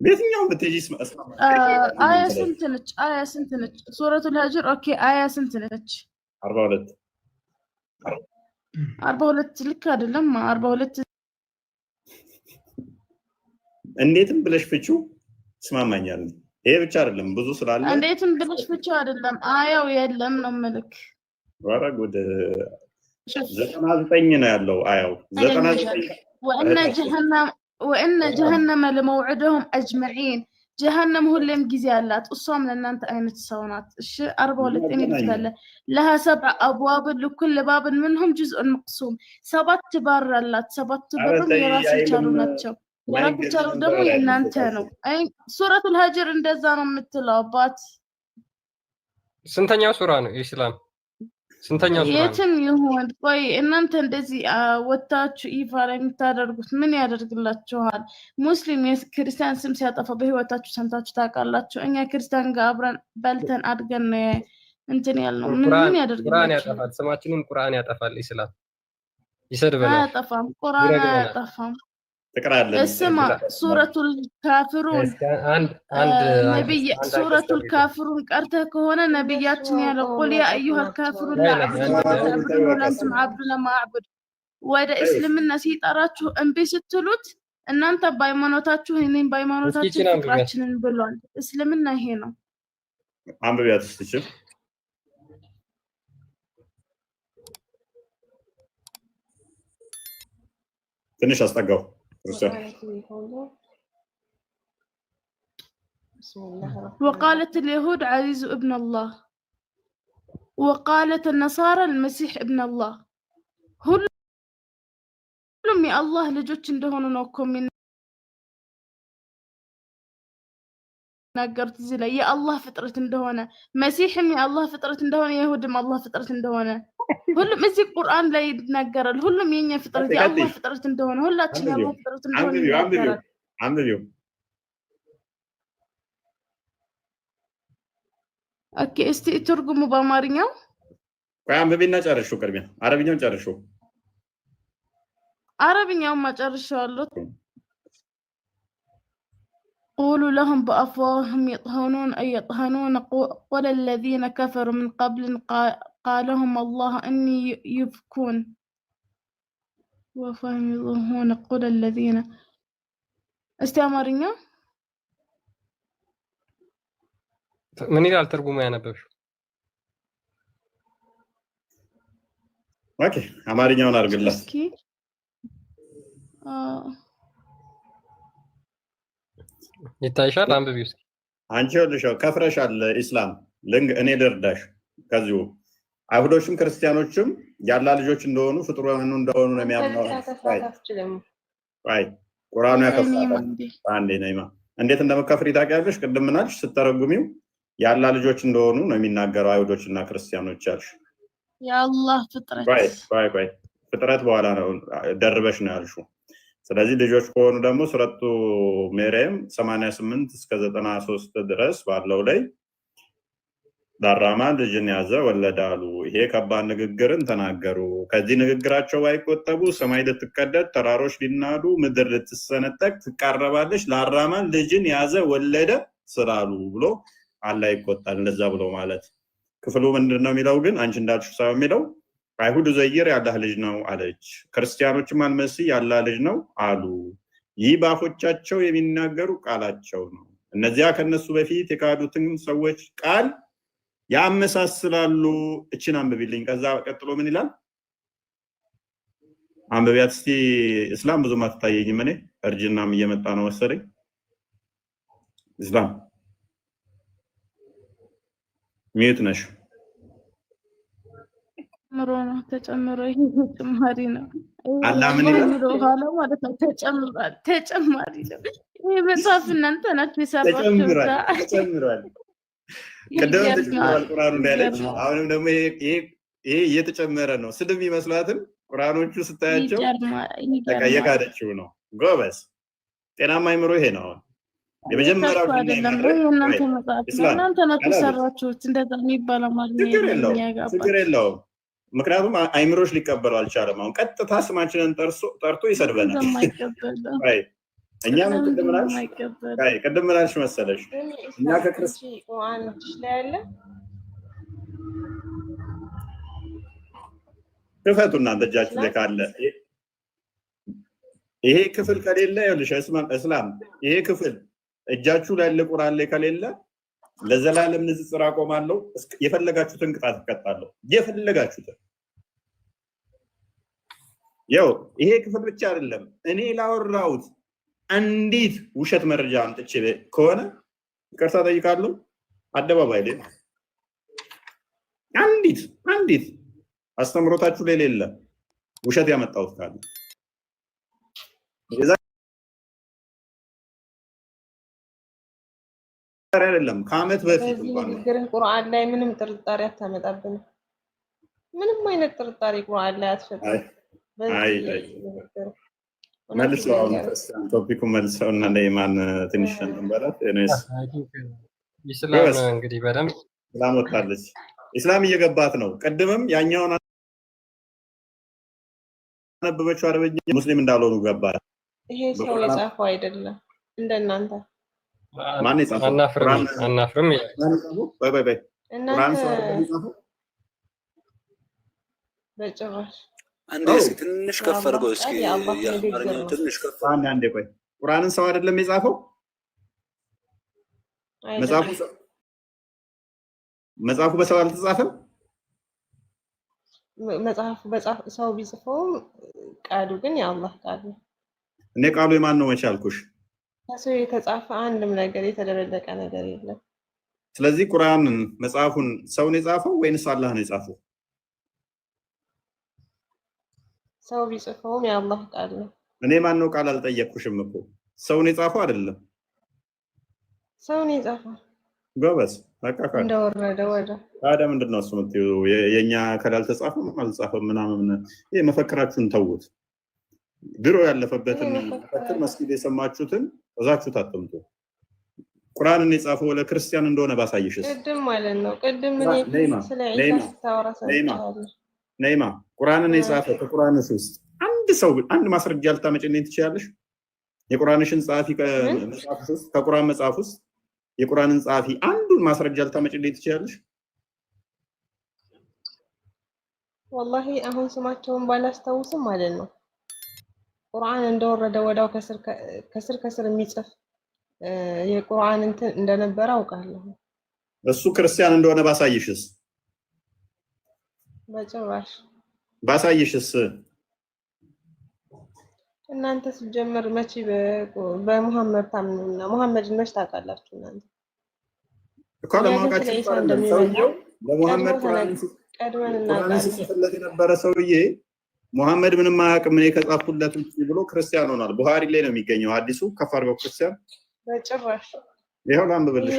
በየትኛውም ብትሄጂ አያ ስንት ነች? አያ ስንት ነች? ሱረቱል ሂጅር ኦኬ። አያ ስንት ነች? 42 ልክ አይደለም። 42 እንዴትም ብለሽ ፍቺው ይስማማኛል። ይሄ ብቻ አይደለም ብዙ ስላለ እንዴትም ብለሽ ፍቺው አይደለም አያው የለም ነው መልክ ወራግ ወደ 99 ነው ያለው አያው 99 وإن جهنم لموعدهم أجمعين جهنم هو اللي مجزي علات الصوم لأن أنت أين تسونات الشيء 42 لها 7 أبواب لكل باب منهم جزء مقسوم 7 برات 7 برات يراس يشاروناتشو يراس يشارون دمو ينانتانو أي سورة الهجر اندزانو متلابات سنتنيا سورة الإسلام ስንተኛው ሱራ ነው? የትም ይሁን ቆይ እናንተ እንደዚህ ወጣችሁ ኢቫ ላይ የምታደርጉት ምን ያደርግላችኋል? ሙስሊም የክርስቲያን ስም ሲያጠፋ በህይወታችሁ ሰምታችሁ ታውቃላችሁ? እኛ ክርስቲያን ጋር አብረን በልተን አድገን እንትን ያልነው ምን ያደርግላችኋል? ቁርአን ያጠፋል፣ ስማችንን ቁርአን ያጠፋል። ኢስላም ይሰድበናል። አያጠፋም፣ ቁርአን አያጠፋም። تقرأ اسمع سورة الكافرون نبي سورة الكافرون قرته هنا نبياتنا يا قل يا أيها الكافرون لا أعبد ما تعبدون ولا أنتم عابدون ما أعبد ወደ እስልምና ሲጠራችሁ እምቢ ስትሉት እናንተ ባይማኖታችሁ እኔን ባይማኖታችሁ ፍቅራችንን ብሏል። እስልምና ይሄ ነው። አንብቢያት ስትችል ትንሽ አስጠጋው። وقالت اليهود عزيز ابن الله وقالت النصارى المسيح ابن الله ሁሉም የአላህ ልጆች እንደሆኑ ነው እኮ የሚናገሩት እዚህ ላይ የአላህ ፍጥረት እንደሆነ መሲሕም የአላህ ፍጥረት እንደሆነ ይሁድም አላህ ፍጥረት እንደሆነ ሁሉም እዚህ ቁርአን ላይ ይናገራል። ሁሉም የኛ ፍጥረት የአላህ ፍጥረት እንደሆነ ሁላችን የአላህ ፍጥረት እንደሆነ ይናገራል። አንብቢው ኦኬ እስቲ ትርጉሙ በአማርኛው ቆይ አንብቢና ጨርሹ። ቅድሚያ አረብኛውን ጨርሹ። عربياً ما جرشوا قولوا لهم بأفواههم يطهنون أي يطهنون قل الذين كفروا من قبل قالهم الله أني يفكون وفهم يظهون قل الذين استعمارية من إلى الترجمة يا نبوش اوكي أمارية ونرجع الله ይታይሻል። አንብቢው እስኪ አንቺ ወልሽው ከፍረሻል። ኢስላም ልንግ እኔ ልርዳሽ። ከዚሁ አይሁዶችም ክርስቲያኖችም ያላ ልጆች እንደሆኑ ፍጡራን እንደሆኑ ነው የሚያምነው። አይ ቁርአኑ ያከፋታል። አንዴ ነይማ እንዴት እንደመከፍሪ ታውቂያለሽ? ቅድም ምናልሽ ስተረጉሚው ያላ ልጆች እንደሆኑ ነው የሚናገረው አይሁዶችና ክርስቲያኖች ያልሽ። የአላህ ፍጥረት ቆይ ፍጥረት በኋላ ነው ደርበሽ ነው ያልሽው። ስለዚህ ልጆች ከሆኑ ደግሞ ሱረቱ መርየም 88 እስከ 93 ድረስ ባለው ላይ ዳራማ ልጅን ያዘ ወለዳሉ። ይሄ ከባድ ንግግርን ተናገሩ። ከዚህ ንግግራቸው ባይቆጠቡ ሰማይ ልትቀደድ፣ ተራሮች ሊናዱ፣ ምድር ልትሰነጠቅ ትቃረባለች፣ ዳራማ ልጅን ያዘ ወለደ ስላሉ ብሎ አላህ ይቆጣል። እንደዛ ብሎ ማለት ክፍሉ ምንድነው የሚለው ግን አንቺ እንዳልሽው ሳይሆን የሚለው አይሁድ ዘይር ያላህ ልጅ ነው አለች። ክርስቲያኖችም አልመሲህ ያላህ ልጅ ነው አሉ። ይህ በአፎቻቸው የሚናገሩ ቃላቸው ነው። እነዚያ ከነሱ በፊት የካዱትን ሰዎች ቃል ያመሳስላሉ። እችን አንብቢልኝ። ከዛ ቀጥሎ ምን ይላል? አንብቢያት እስቲ። እስላም ብዙም አትታየኝም። እኔ እርጅናም እየመጣ ነው መሰለኝ። እስላም ሚዩት ነሽ። ምሮ ነው ተጨምሮ ይሄ ተጨማሪ ነው። አላህ ምን ይላል? ኋላ ማለት ነው ተጨማሪ ነው። ይሄ መጽሐፍ እናንተ ናችሁ የሰራችሁት። ተጨምሯል። ቅድም ተጨምሯል ቁርአኑ እንዳለች። አሁንም ደግሞ ይሄ እየተጨመረ ነው። ስድብ ይመስላትም ቁርአኖቹ ስታያቸው የካደችው ነው። ጎበዝ ጤናማ አይምሮ ይሄ ነው። የመጀመሪያው አይደለም እናንተ መጽሐፍ እናንተ ናችሁ የሰራችሁት። እንደዛ የሚባለው ማለት ነው። ችግር የለውም። ምክንያቱም አይምሮሽ ሊቀበሉ አልቻለም። አሁን ቀጥታ ስማችንን ጠርቶ ይሰድበናል። አይ እኛ ምን ቅድም ምናልሽ መሰለሽ? እኛ ከክርስቲያኖች ላይ ያለ ክፈቱ እናንተ እጃችሁ ላይ ካለ ይሄ ክፍል ከሌለ ይኸውልሽ እስላም ይሄ ክፍል እጃችሁ ላይ ያለ ቁርአን ላይ ከሌለ ለዘላለም ንጽጽር አቆማለሁ። የፈለጋችሁትን ቅጣት እቀጣለሁ። የፈለጋችሁትን ያው ይሄ ክፍል ብቻ አይደለም። እኔ ላወራሁት አንዲት ውሸት መረጃ አምጥቼ ከሆነ ይቅርታ ጠይቃለሁ። አደባባይ ላይ አንዲት አስተምሮታችሁ ላይ ሌለ ውሸት ያመጣሁት ካለ አይደለም ከአመት በፊት እንኳን ቁርአን ላይ ምንም ጥርጣሬ አታመጣብንም። ምንም አይነት ጥርጣሬ ቁርአን ላይ አትፈጥርም። መልሰው ቶፒኩ መልሰው እና ለኢማን ትንሽ እንበላት። እኔስ ኢስላም እንግዲህ በደንብ ኢስላም ወጣለች። ኢስላም እየገባት ነው። ቀድመም ያኛውን አነበበችው አረበኛ ሙስሊም እንዳልሆኑ ገባት። ይሄ ሰው የጻፈው አይደለም እንደናንተ ማን የጻፈው? አናፍርም። በይ ቁርአን ሰው አይደለም የጻፈው በጭራሽ። አንዴ እስኪ ትንሽ ከፍ አድርገው እስኪ የአማርኛው ትንሽ ከፍ አንዴ ቆይ። ቁርአንን ሰው አይደለም የጻፈው? መጽሐፉ በሰው አልተጻፈም? መጽሐፉ ሰው ቢጽፈውም ቃሉ ግን የአላህ ቃል ነው። እኔ ቃሉ የማን ነው መቻልኩሽ? ከሰው የተጻፈ አንድም ነገር የተደረደቀ ነገር የለም። ስለዚህ ቁርአንን መጽሐፉን ሰው ነው የጻፈው ወይንስ አላህ ነው የጻፈው? ሰው ቢጽፈውም የአላህ ቃል ነው። እኔ ማን ነው ቃል አልጠየቅኩሽም እኮ። ሰው ነው የጻፈው አይደለም? ሰው ነው የጻፈው። ጎበዝ በቃ ካለ እንደወረደ ወደ ታዲያ ምንድን ነው እሱ የምትይው? የኛ ከዳል ተጻፈም አልጻፈም ምናምን ይሄ መፈክራችሁን ተውት። ድሮ ያለፈበትን መፈክር መስጊድ የሰማችሁትን እዛችሁት አትምጡ። ቁርአንን የጻፈው ለክርስቲያን እንደሆነ ባሳይሽስ? ቅድም ማለት ነው ቅድም ምን ስለ ኢሳ ስታወራ ሰምቻለሁ። ነይማ ቁርአንን የጻፈው ከቁርአንሽ ውስጥ አንድ ሰው አንድ ማስረጃ ልታመጪልኝ ትችያለሽ? የቁርአንሽን ጻፊ ከመጽሐፍሽ ውስጥ ከቁርአን መጽሐፍ ውስጥ የቁርአንን ጻፊ አንዱን ማስረጃ ልታመጪልኝ ትችያለሽ? ወላሂ አሁን ስማቸውን ባላስታውስም ማለት ነው ቁርአን እንደወረደ ወዳው ከስር የሚጽፍ የቁርአን እንትን እንደነበረ አውቃለሁ። እሱ ክርስቲያን እንደሆነ ባሳይሽስ? በጭራሽ። ባሳይሽስ? እናንተ ሲጀመር መቼ በሙሐመድ ታምኑና ሙሐመድን መች ታውቃላችሁ እናንተ? እኮ ለማውቃችሁ ሰውየው ለሙሐመድ ቁርአን ሲጽፍለት የነበረ ሰውዬ ሙሐመድ ምንም አያውቅም እኔ ከጻፍኩለት ውጪ ብሎ ክርስቲያን ሆኗል። ቡሃሪ ላይ ነው የሚገኘው ሐዲሱ። ከፍ አድርገው ክርስቲያን። በጭራሽ። ይሄው ላንብብልሻ።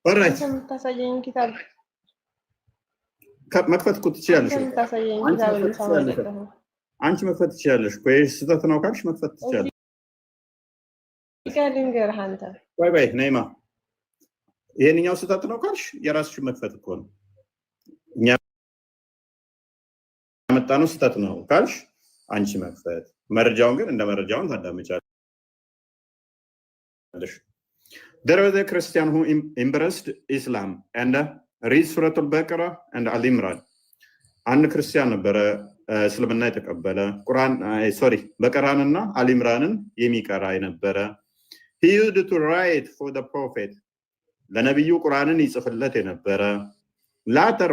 ኦልራይት የምታሳየኝ ኪታብ መክፈት እኮ ትችያለሽ። አንቺ መክፈት ትችያለሽ። ቆይ ስህተት ነው ካልሽ መክፈት ትችያለሽ። ልንገርህ አንተ በይ ነይማ፣ ይሄንኛው ስህተት ነው ካልሽ የራስሽን መክፈት እኮ ነው። እኛ ያመጣነው ስህተት ነው ካልሽ አንቺ መክፈት፣ መረጃውን ግን እንደ መረጃውን ታዳምጫለሽ። There was a Christian who embraced Islam and read Surah Al-Baqarah and Al-Imran. አንድ ክርስቲያን ነበረ እስልምና የተቀበለ በቀራንና አልኢምራንን የሚቀራ የነበረ። He used to write for the prophet. ለነብዩ ቁርአንን ይጽፍለት የነበረ። Later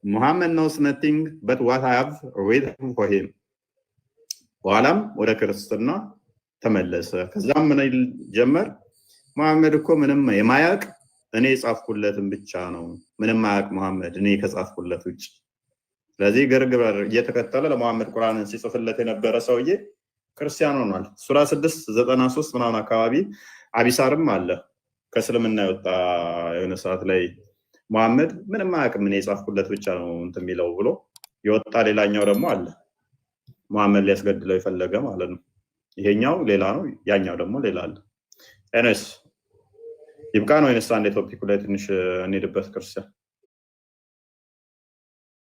Muhammad knows nothing but what I have written for him. በኋላም ወደ ክርስትና ተመለሰ። ከዛም ምን ጀመር? መሐመድ እኮ ምንም የማያውቅ እኔ የጻፍኩለትን ብቻ ነው። ምንም ማያውቅ መሐመድ እኔ ከጻፍኩለት ውጭ። ስለዚህ ግርግር እየተከተለ ለመሐመድ ቁርአንን ሲጽፍለት የነበረ ሰውዬ ክርስቲያን ሆኗል። ሱራ 6:93 ምናምን አካባቢ አቢሳርም አለ ከእስልምና የወጣ የሆነ ሰዓት ላይ መሐመድ ምንም አያውቅም እኔ የጻፍኩለት ብቻ ነው እንትን የሚለው ብሎ የወጣ ሌላኛው ደግሞ አለ መሐመድ ሊያስገድለው የፈለገ ማለት ነው። ይሄኛው ሌላ ነው፣ ያኛው ደግሞ ሌላ አለ። ኤነስ ይብቃ ነው ወይንስ አንድ ቶፒኩ ላይ ትንሽ እንሄድበት? ክርስቲያን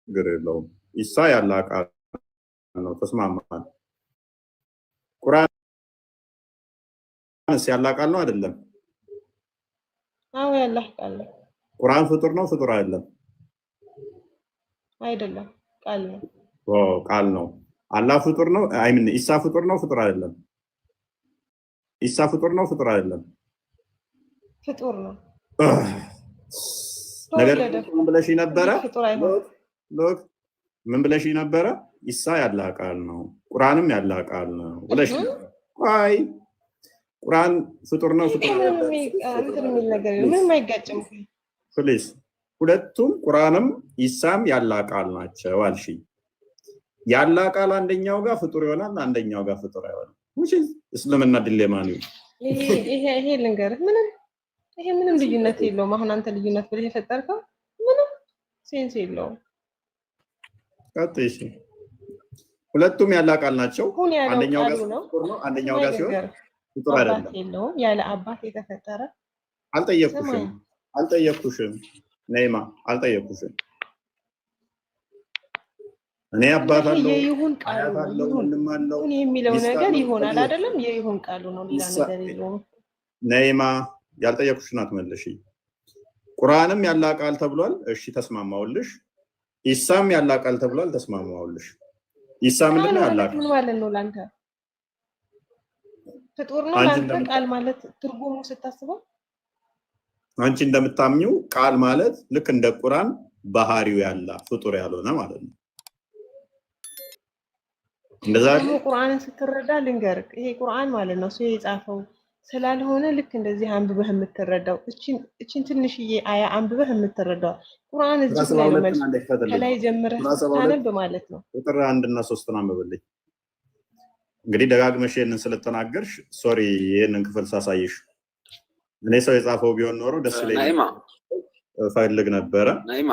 ግር የለውም። ኢሳ ያለ ቃል ነው፣ ተስማማን። ቁርአን ያለ ቃል ነው አይደለም? አዎ ያለ ቃል ነው። ቁርአን ፍጡር ነው ፍጡር አይደለም? አይደለም፣ ቃል ነው። ቃል ነው። አላህ ፍጡር ነው አይምን? ኢሳ ፍጡር ነው ፍጡር አይደለም? ኢሳ ፍጡር ነው ፍጡር አይደለም? ፍጡር ነው። ነገር ምን ብለሽ ነበረ? ምን ብለሽ ነበረ? ኢሳ ያለ ቃል ነው ቁርአንም ያለ ቃል ነው ብለሽ አይ ቁርአን ፍጡር ነው ፍጡር አይደለም እንትን የሚል ነገር ምንም አይጋጭም። ፕሊዝ ሁለቱም ቁርአንም ኢሳም ያለ ቃል ናቸው አልሽ። ያለ ቃል አንደኛው ጋር ፍጡር ይሆናል፣ አንደኛው ጋር ፍጡር አይሆንም። እስልምና ዲሌማ ነው ይሄ ልንገርህ፣ ምንም ልዩነት የለውም። አሁን አንተ ልዩነት ብለህ የፈጠርከው ምንም ሴንስ የለውም። ቀጥይሽ። ሁለቱም ያለ ቃል ናቸው። አንደኛው ጋር ፍጡር ነው፣ አንደኛው ጋር ሲሆን ፍጡር አይደለም። የለውም ያለ አባት የተፈጠረ። አልጠየቅኩሽም ነይማ፣ አልጠየቅኩሽም። እኔ አባት አለው የይሁን ቃሉ አለው ወንድም አለው ይሁን የሚለው ነገር ይሆናል አይደለም? የይሁን ቃሉ ነው ሌላ ነገር የለውም። ነይማ ያልጠየቁሽን አትመልሺ። ቁርአንም ያላ ቃል ተብሏል። እሺ ተስማማውልሽ። ኢሳም ያላ ቃል ተብሏል። ተስማማውልሽ። ኢሳ ምንድነው ያላ ቃል? ምን ማለት ነው ላንተ? ፍጡር ነው ላንተ ቃል ማለት ትርጉሙ ስታስበው? አንቺ እንደምታምኚው ቃል ማለት ልክ እንደ ቁርአን ባህሪው ያላ ፍጡር ያልሆነ ማለት ነው። እንደዛ ነው ቁርአንን ስትረዳ ልንገርክ፣ ይሄ ቁርአን ማለት ነው ሰው የጻፈው ስላልሆነ ልክ እንደዚህ አንብበህ የምትረዳው እቺን ትንሽዬ አያ አንብበህ የምትረዳው ቁርአን እዚህ ላይ ነው መልስ ከላይ ጀምረህ ታነብ ማለት ነው። ቁጥር 1 እና 3 አንብብልኝ። እንግዲህ ደጋግመሽ ይሄንን ስለተናገርሽ ሶሪ ይሄንን ክፍል ሳሳይሽ እኔ ሰው የጻፈው ቢሆን ኖሮ ደስ ይለኝ ፈልግ ነበረ። ናይማ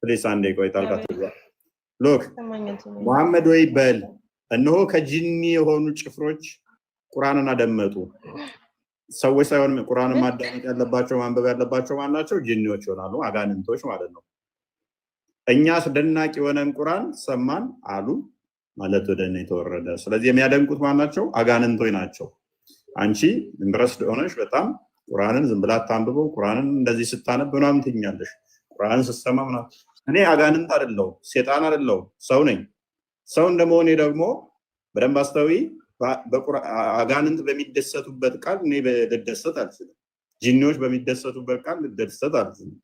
ፕሊስ አንዴ ቆይ ጣልቃ ትግባ። ሎክ መሐመድ ወይ በል እነሆ ከጂኒ የሆኑ ጭፍሮች ቁርአንን አደመጡ። ሰዎች ሳይሆን ቁርአንን ማዳመጥ ያለባቸው ማንበብ ያለባቸው ማናቸው? ጂኒዎች ይሆናሉ፣ አጋንንቶች ማለት ነው። እኛ አስደናቂ የሆነን ቁርአን ሰማን አሉ ማለት ወደ እኔ ተወረደ። ስለዚህ የሚያደንቁት ማናቸው? አጋንንቶች ናቸው። አንቺ ኢምፕረስድ ሆነሽ በጣም ቁርአንን ዝም ብላ ታንብበው ቁርአንን እንደዚህ ስታነብ ምናምን ትኛለሽ። ቁርአንን ስትሰማ ምናምን እኔ አጋንንት አይደለሁ፣ ሴጣን አይደለሁ፣ ሰው ነኝ። ሰው እንደመሆኔ ደግሞ በደንብ አስተውይ። አጋንንት በሚደሰቱበት ቃል እኔ ልደሰት አልችልም። ጂኒዎች በሚደሰቱበት ቃል ልደሰት አልችልም።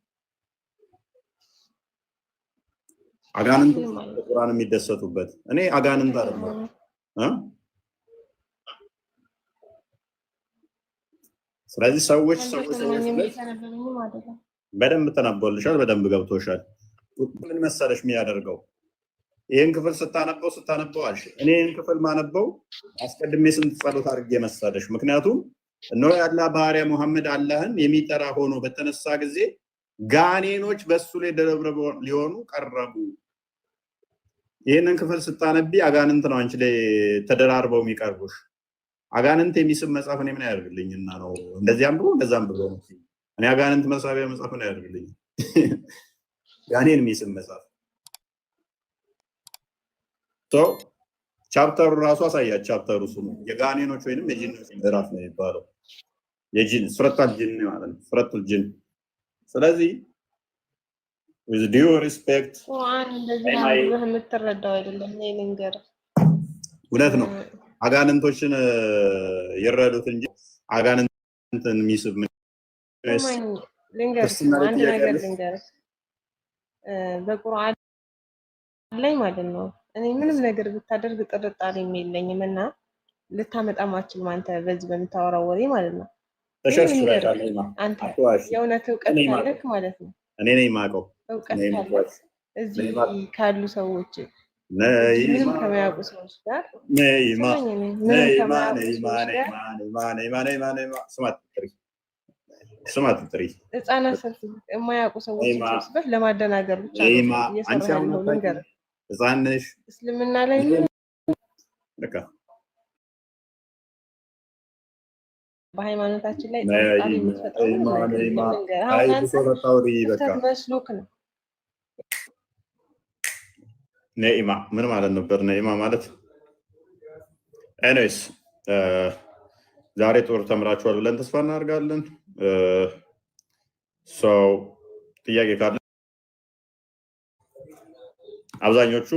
አጋንንት በቁርአን የሚደሰቱበት እኔ አጋንንት አይደለሁ። ስለዚህ ሰዎች በደንብ ተናቦልሻል፣ በደንብ ገብቶሻል። ምን መሰለሽ የሚያደርገው ይሄን ክፍል ስታነበው አልሽ። እኔ ይሄን ክፍል ማነበው አስቀድሜ ስንት ጸሎት አድርጌ መሰለሽ? ምክንያቱም እነሆ ያላ ባሪያ መሐመድ አላህን የሚጠራ ሆኖ በተነሳ ጊዜ ጋኔኖች በሱ ላይ ደረብረው ሊሆኑ ቀረቡ። ይሄንን ክፍል ስታነቢ አጋንንት ነው አንቺ ላይ ተደራርበው የሚቀርቡሽ። አጋንንት የሚስብ መጽሐፍ እኔ ምን ያደርግልኝና ነው እንደዚህ አንብቦ እንደዛም ብሎ ነው? እኔ አጋንንት መሳቢያ መጽሐፍ ምን ያደርግልኝ? ጋኔን የሚስብ መጽሐፍ ቻፕተሩ ራሱ አሳያት። ቻፕተሩ ስሙ የጋኔኖች ወይንም የጂኖች ምዕራፍ ነው የሚባለው። የጂን ሱረቱል ጂን ማለት ነው፣ ሱረቱል ጂን። ስለዚህ with due respect ቁርአን እንደዚህ አንብበህ የምትረዳው አይደለም። እኔ ልንገርህ፣ እውነት ነው አጋንንቶችን ይረዱት እንጂ አጋንንትን የሚስብ ልንገርህ፣ አንድ ነገር ልንገርህ፣ በቁርአን ላይ ማለት ነው እኔ ምንም ነገር ብታደርግ ጥርጣሬ የለኝም እና ልታመጣም አትችልም አንተ በዚህ በምታወራው ወሬ ማለት ነው። አንተ የእውነት እውቀት ካለክ ማለት ነው እኔ ነኝ የማውቀው እውቀት ካለክ እዚህ ካሉ ሰዎች ምንም ከማያውቁ ሰዎች ጋር ስማት ጥሪ ህፃናት ሰልፍ የማያውቁ ሰዎች ሰብስበህ ለማደናገር ብቻ እየሰራህ ያለው ነገር ህፃን ነሽ። እስልምና ላይ በቃ በሃይማኖታችን ላይ ጥርጣሬ የምትፈጥረው መስሎክ ነው። ነኢማ ምን ማለት ነበር? ነኢማ ማለት ኤኒዌይስ ዛሬ ጦር ተምራችኋል ብለን ተስፋ እናደርጋለን። ሰው ጥያቄ ካለ አብዛኞቹ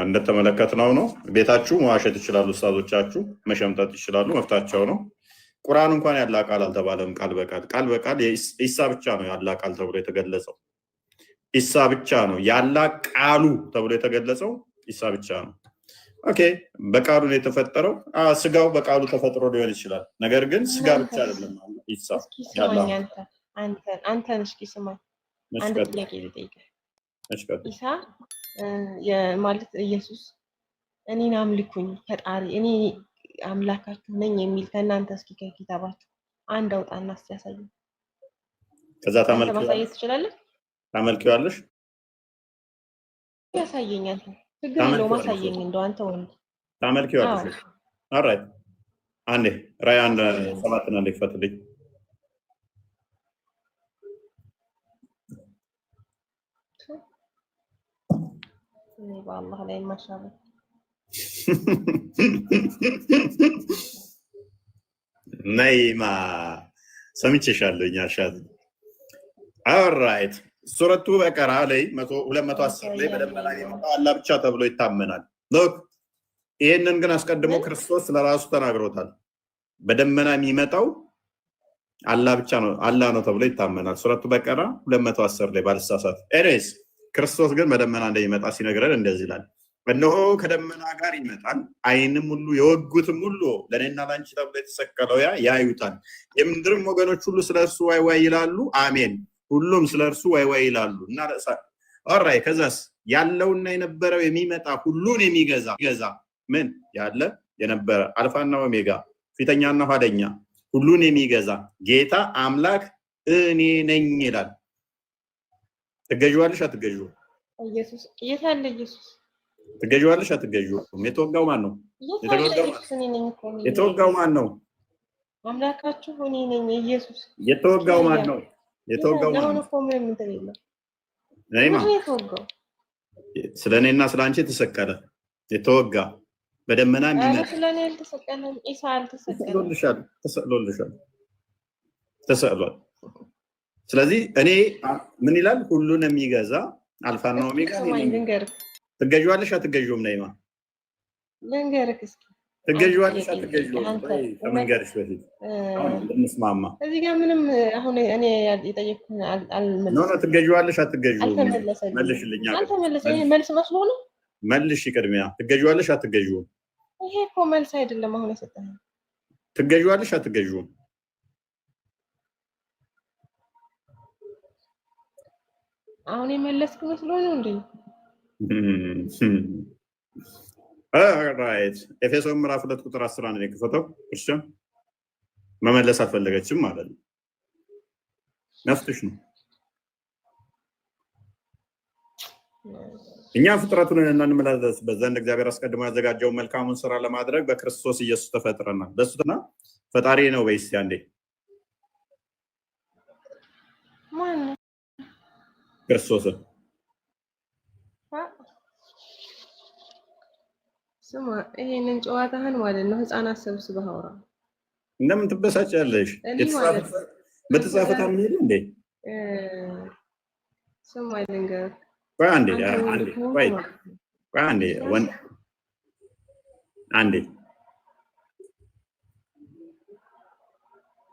እንደተመለከትነው ነው። ቤታችሁ መዋሸት ይችላሉ፣ ኡስታዞቻችሁ መሸምጠጥ ይችላሉ፣ መፍታቸው ነው። ቁርአን እንኳን ያላ ቃል አልተባለም። ቃል በቃል ኢሳ ብቻ ነው ያላ ቃል ተብሎ የተገለጸው። ኢሳ ብቻ ነው ያላ ቃሉ ተብሎ የተገለጸው። ኢሳ ብቻ ነው። ኦኬ በቃሉ ነው የተፈጠረው። ስጋው በቃሉ ተፈጥሮ ሊሆን ይችላል። ነገር ግን ስጋ ብቻ አይደለም ኢሳ ያላ። አንተን እስኪ ስማኝ፣ አንድ ጥያቄ ልጠይቅህ። ኢሳ ማለት ኢየሱስ እኔን አምልኩኝ ፈጣሪ እኔ አምላካችሁ ነኝ የሚል ከእናንተ እስኪ ከኪታባችሁ አንድ አውጣና እስኪ ያሳየኝ። ከዛ ማሳየት ትችላለህ? ታመልኪዋለሽ? ያሳየኝ አንተ ችግር የለውም አሳየኝ። እንደው አንተ ወንድ ታመልኪዋለሽ? ኦልራይት አንዴ ራዕይ 1:7 አንዴ ክፈትልኝ። በአላህ ላይ ማሻአላ ነይማ ሰምቼሻለሁ ያልሻት ኦልራይት ሱረቱ በቀራ ላይ 210 ላይ በደመና የሚመጣው አላህ ብቻ ተብሎ ይታመናል። ሎክ ይሄንን ግን አስቀድሞ ክርስቶስ ለራሱ ተናግሮታል። በደመና የሚመጣው አላህ ብቻ ነው፣ አላህ ነው ተብሎ ይታመናል። ሱረቱ በቀራ 210 ላይ ባልሳሳት። ኤኒዌይስ ክርስቶስ ግን በደመና እንደሚመጣ ሲነግረን እንደዚህ ይላል፣ እነሆ ከደመና ጋር ይመጣል፣ ዓይንም ሁሉ የወጉትም ሁሉ ለእኔና ለአንቺ ተብሎ የተሰቀለው ያዩታል፣ የምድርም ወገኖች ሁሉ ስለ እርሱ ዋይ ዋይ ይላሉ። አሜን። ሁሉም ስለ እርሱ ዋይ ዋይ ይላሉ እና ኦራይ ከዛስ ያለውና የነበረው የሚመጣ ሁሉን የሚገዛ ምን ያለ የነበረ አልፋና ኦሜጋ ፊተኛና ኋለኛ ሁሉን የሚገዛ ጌታ አምላክ እኔ ነኝ ይላል። ትገዥዋለሽ አትገዥው? ኢየሱስ የታለ ኢየሱስ? ትገዥዋለሽ አትገዥው? የተወጋው ማን ነው? የተወጋው ማን ነው? አምላካችሁ እኔ ነኝ ኢየሱስ። የተወጋው ማን ነው? የተወጋው ማን ነው? ነይማ ስለኔና ስላንቺ ተሰቀለ የተወጋ በደመና የሚመጣ ስለኔ አልተሰቀለም። ኢሳ አልተሰቀለም። ተሰቅሏል። ስለዚህ እኔ ምን ይላል? ሁሉን የሚገዛ አልፋና ኦሜጋ ነኝ። ትገዥዋለሽ አትገዥውም? ነይማ ልንገርህ እስኪ ትገዥዋለሽ አትገዥውም? ከመንገርሽ በፊት እንስማማ። እዚህ ጋር ምንም አሁን እኔ የጠየኩህን አልመለስም። ትገዥዋለሽ አትገዥውም? መልሽልኝ። አልተመለሰም። መልስ መስሎ ነው። መልሽ ቅድሚያ። ትገዥዋለሽ አትገዥውም? ይሄ እኮ መልስ አይደለም አሁን የሰጠኸኝ። ትገዥዋለሽ አትገዥውም? አሁን የመለስክ መስሎ ነው እንዴ? ኦልራይት ኤፌሶን ምዕራፍ 2 ቁጥር 11 ነው የከፈተው። እሺ መመለስ አልፈለገችም ማለት ነው። ነፍስሽ ነው። እኛ ፍጥረቱን እንመላለስበት ዘንድ እግዚአብሔር አስቀድሞ ያዘጋጀውን መልካሙን ስራ ለማድረግ በክርስቶስ ኢየሱስ ተፈጥረናል። በሱና ፈጣሪ ነው ወይስ ያንዴ ማን ክርስቶስ? ስማ ይሄንን ጨዋታህን ማለት ነው ህፃናት ሰብስበህ አውራ። እንደምን ትበሳጫለሽ? በተጻፈ ታምኚ እንዴ? ስማ ልንገርህ አንዴ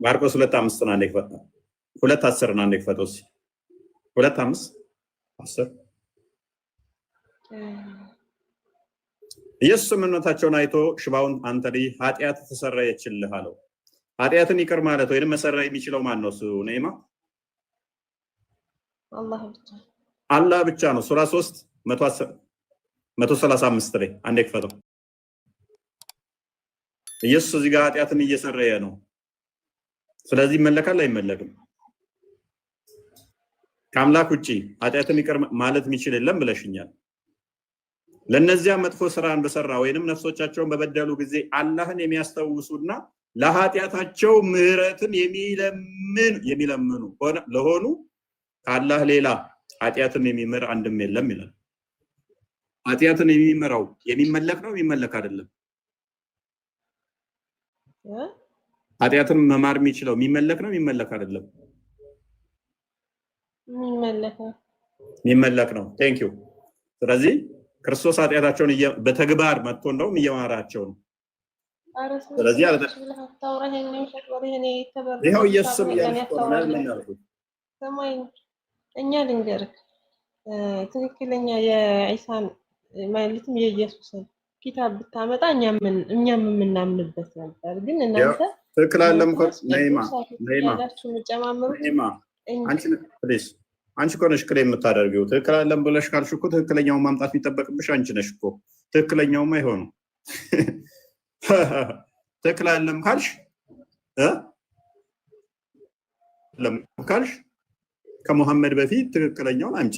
ማርቆስ 2:5 ነው። አንዴ ክፈተው 2:10 ነው። አንዴ ክፈተው 2:5 10 ኢየሱስ እምነታቸውን አይቶ ሽባውን አንተ ልጅ ኃጢአት ተሰረየችልህ አለው። ኃጢአትን ይቅር ማለት ወይንም መሰረይ የሚችለው ማን ነው? እሱ ነይማ አላህ ብቻ ነው። ሱራ 3:135 ላይ አንዴ ክፈተው። ኢየሱስ እዚህ ጋር ኃጢአትን እየሰረየ ነው። ስለዚህ ይመለካል አይመለክም? ከአምላክ ውጪ ኃጢአትን ይቅር ማለት የሚችል የለም ብለሽኛል። ለነዚያ መጥፎ ስራን በሰራ ወይንም ነፍሶቻቸውን በበደሉ ጊዜ አላህን የሚያስታውሱና ለኃጢአታቸው ምህረትን የሚለምኑ ለሆኑ ከአላህ ሌላ ኃጢአትን የሚምር አንድም የለም ይላል። ኃጢአትን የሚምረው የሚመለክ ነው የሚመለክ አይደለም? ኃጢአትን መማር የሚችለው የሚመለክ ነው የሚመለክ አይደለም? የሚመለክ ነው። ቴንክ ዩ። ስለዚህ ክርስቶስ ኃጢአታቸውን በተግባር መጥቶ እንደውም እየማራቸው ነው። ስለዚህ ይኸው ኢየሱስም እኛ ልንገርህ ትክክለኛ የኢሳን ማለትም የኢየሱስን ኪታብ ብታመጣ እኛም የምናምንበት ነበር። ግን እናንተ ትክክል አለም እኮ ነይማ አንቺ እኮ ነሽ ክሌም የምታደርጊው። ትክክል አለም ብለሽ ካልሽ እኮ ትክክለኛውን ማምጣት የሚጠበቅብሽ አንቺ ነሽ እኮ። ትክክለኛውም አይሆንም። ትክክል አለም ካልሽ ከሙሐመድ በፊት ትክክለኛውን አምጪ።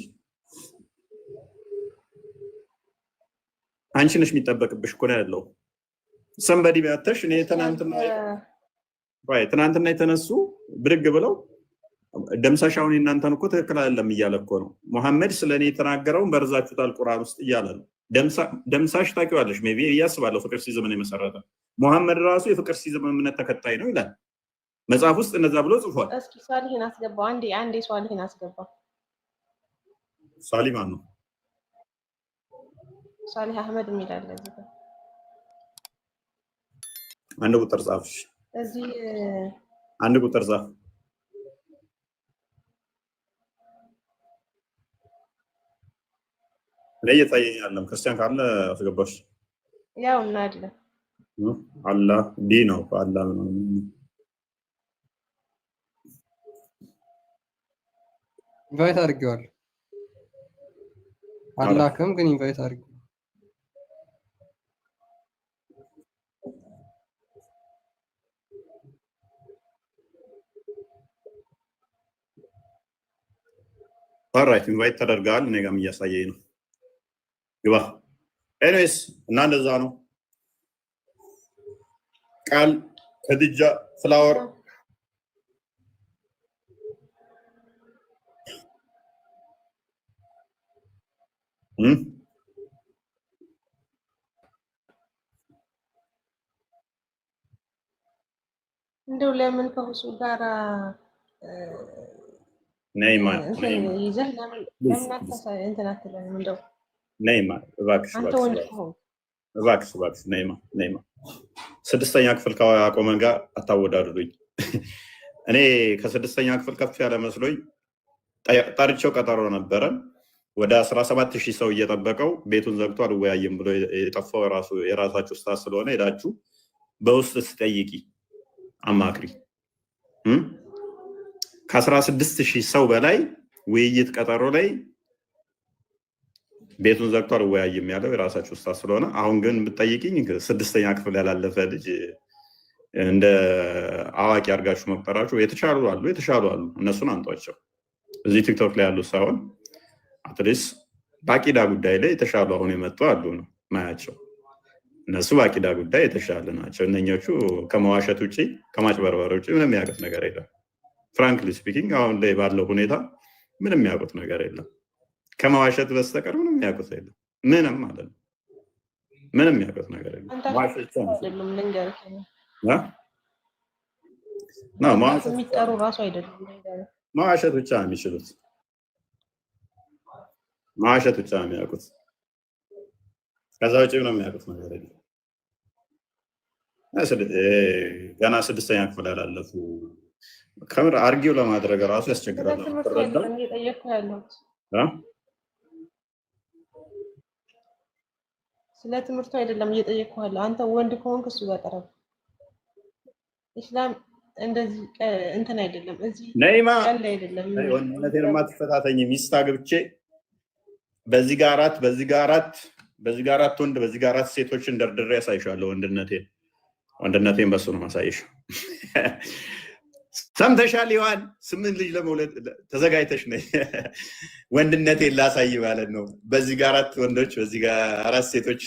አንቺ ነሽ የሚጠበቅብሽ እኮ ነው ያለው። ሰንበዲ ቢያተሽ እኔ ትናንትና የተነሱ ብድግ ብለው ደምሳሻውን እናንተን እኮ ትክክል አይደለም እያለ እኮ ነው። ሙሐመድ ስለኔ የተናገረውን በርዛችሁታል ቁርአን ውስጥ እያለ ነው። ደምሳሽ ታውቂዋለሽ ሜይ ቢ እያስባለሁ ፍቅር ሲዝምን የመሰረተ ሙሐመድ ራሱ የፍቅር ሲዝም እምነት ተከታይ ነው ይላል መጽሐፍ ውስጥ እንደዛ ብሎ ጽፏል። እስኪ ሷሊህን አስገባው አንዴ ሷሊህን አስገባው። ሷሊ ማን ነው? ሷሊህ አህመድ የሚላል እዚህ ጋር አንድ ቁጥር ጻፍሽ። እዚህ አንድ ቁጥር ጻፍ። ለየታየኝ አይደለም ክርስቲያን ካለ አስገባሽ። ያው እናለ አላህ ዲ ነው አላህ ነው። ኢንቫይት አድርጌዋለሁ። አላህም ግን ኢንቫይት አድርጌ ኦልራይት ኢንቫይት ተደርጋል። እኔ ጋርም እያሳየኝ ነው። ግባ። ኤኒዌይስ እና እንደዛ ነው። ቃል ከድጃ ፍላወር እንደው ለምን ከሁሱ ጋራ ነይማ ይዘህ ለምን አታሳይ እንትን አትለንም? እንደው ነይማ እባክሽ አንተ ወንድ ከሆንክ እባክሽ ነይማ ስድስተኛ ክፍል ከአቆመን ጋር አታወዳድሩኝ። እኔ ከስድስተኛ ክፍል ከፍ ያለ መስሎኝ ጠርቼው ቀጠሮ ነበረ። ወደ 17,000 ሰው እየጠበቀው ቤቱን ዘግቶ አልወያይም ብሎ የጠፋው የራሳችሁ ስታፍ ስለሆነ ሄዳችሁ በውስጥ ስጠይቂ አማክሪ። ከ16,000 ሰው በላይ ውይይት ቀጠሮ ላይ ቤቱን ዘግቶ አልወያይም ያለው የራሳችሁ ስታፍ ስለሆነ፣ አሁን ግን ብትጠይቂኝ ስድስተኛ ክፍል ያላለፈ ልጅ እንደ አዋቂ አድርጋችሁ መቁጠራችሁ የተሻሉ አሉ። እነሱን አንጧቸው። እዚህ ቲክቶክ ላይ ያሉት ሳይሆን አትሊስት በአቂዳ ጉዳይ ላይ የተሻሉ አሁን የመጡ አሉ ነው ማያቸው። እነሱ በአቂዳ ጉዳይ የተሻለ ናቸው። እነኞቹ ከመዋሸት ውጭ ከማጭበርበር ውጭ ምንም ያውቁት ነገር የለም። ፍራንክሊ ስፒኪንግ አሁን ላይ ባለው ሁኔታ ምንም ያውቁት ነገር የለም። ከመዋሸት በስተቀር ምንም ያውቁት የለም። ምንም ማለት ነው። ምንም ያውቁት ነገር የለም። የሚጠሩ ራሱ አይደለም። መዋሸት ብቻ ነው የሚችሉት። መዋሸት ብቻ ነው የሚያውቁት። ከዛ ውጭ ምንም የሚያውቁት ነገር የለም። ገና ስድስተኛ ክፍል ያላለፉ ከምር አርጊው ለማድረግ ራሱ ያስቸግራል። ስለ ትምህርቱ አይደለም እየጠየቅኩ ያለው። አንተ ወንድ ከሆንክ እሱ ጋር ቀረብ። ኢስላም እንደዚህ እንትን አይደለም። እዚህ ነይማ ቀልድ አይደለም። ወንድነቴን የማትፈታተኝ ሚስት አግብቼ በዚህ ጋር አራት ወንድ በዚህ ጋር አራት ሴቶችን ደርድሬ ያሳይሻለሁ። ወንድነቴን በሱ ነው ማሳይሽ። ሰምተሻል? ይዋን 8 ልጅ ለመውለድ ተዘጋጅተሽ ነይ። ወንድነቴን ላሳይ ማለት ነው። በዚህ ጋር አራት ወንዶች በዚህ ጋር አራት ሴቶች።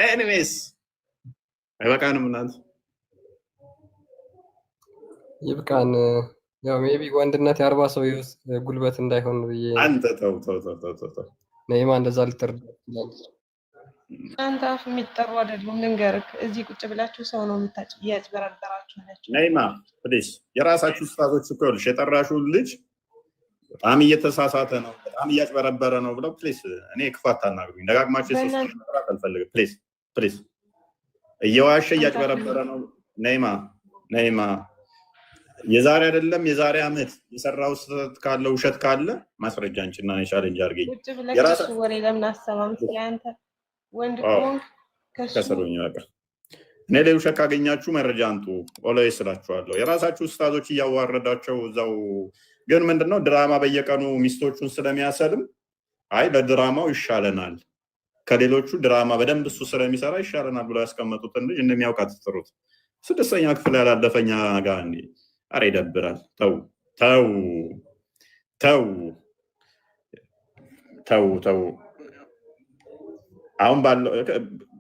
ኤኒዌይስ አይበቃንም እናንተ? ይብቃን። ያው ሜቢ ወንድነት 40 ሰው ጉልበት እንዳይሆን ብዬ አንተ ተው። ነይማ እንደዛ ልትርዳ ትችላለች። አንተ አፍ የሚጠሩ አይደሉም። ልንገርህ፣ እዚህ ቁጭ ብላችሁ ሰው ነው እያጭበረበራችሁ ናቸው። ነይማ ፕሊዝ፣ የራሳችሁ ስታቶች እኮ ይኸውልሽ፣ የጠራሽው ልጅ በጣም እየተሳሳተ ነው፣ በጣም እያጭበረበረ ነው ብለው ፕሊዝ፣ እኔ ክፋት ታናግሩኝ። ደጋግማችሁ የሶስት መጥራት አልፈልግም። ፕሊዝ፣ እየዋሸ እያጭበረበረ ነው። ነይማ የዛሬ አይደለም የዛሬ ዓመት የሰራው ስህተት ካለ ውሸት ካለ ማስረጃ አንቺና እኔ ቻሌንጅ አድርገኝ። ቁጭ ብለሽ ወሬ ለምን አሰማም? አንተ ወንድ ከሆንክ ከሰሩኝ በቃ እኔ ላይ ውሸት ካገኛችሁ መረጃ አንጡ። ኦሎይ ስላችኋለሁ። የራሳችሁ ስታቶች እያዋረዳቸው እዛው። ግን ምንድነው ድራማ በየቀኑ ሚስቶቹን ስለሚያሰልም አይ ለድራማው ይሻለናል ከሌሎቹ ድራማ በደንብ እሱ ስለሚሰራ ይሻለናል ብለው ያስቀመጡትን ልጅ እንደሚያውቃት ትጥሩት። ስድስተኛ ክፍል ያላለፈኛ ጋር እንዴ! አረ ይደብራል። ተው። አሁን ባለው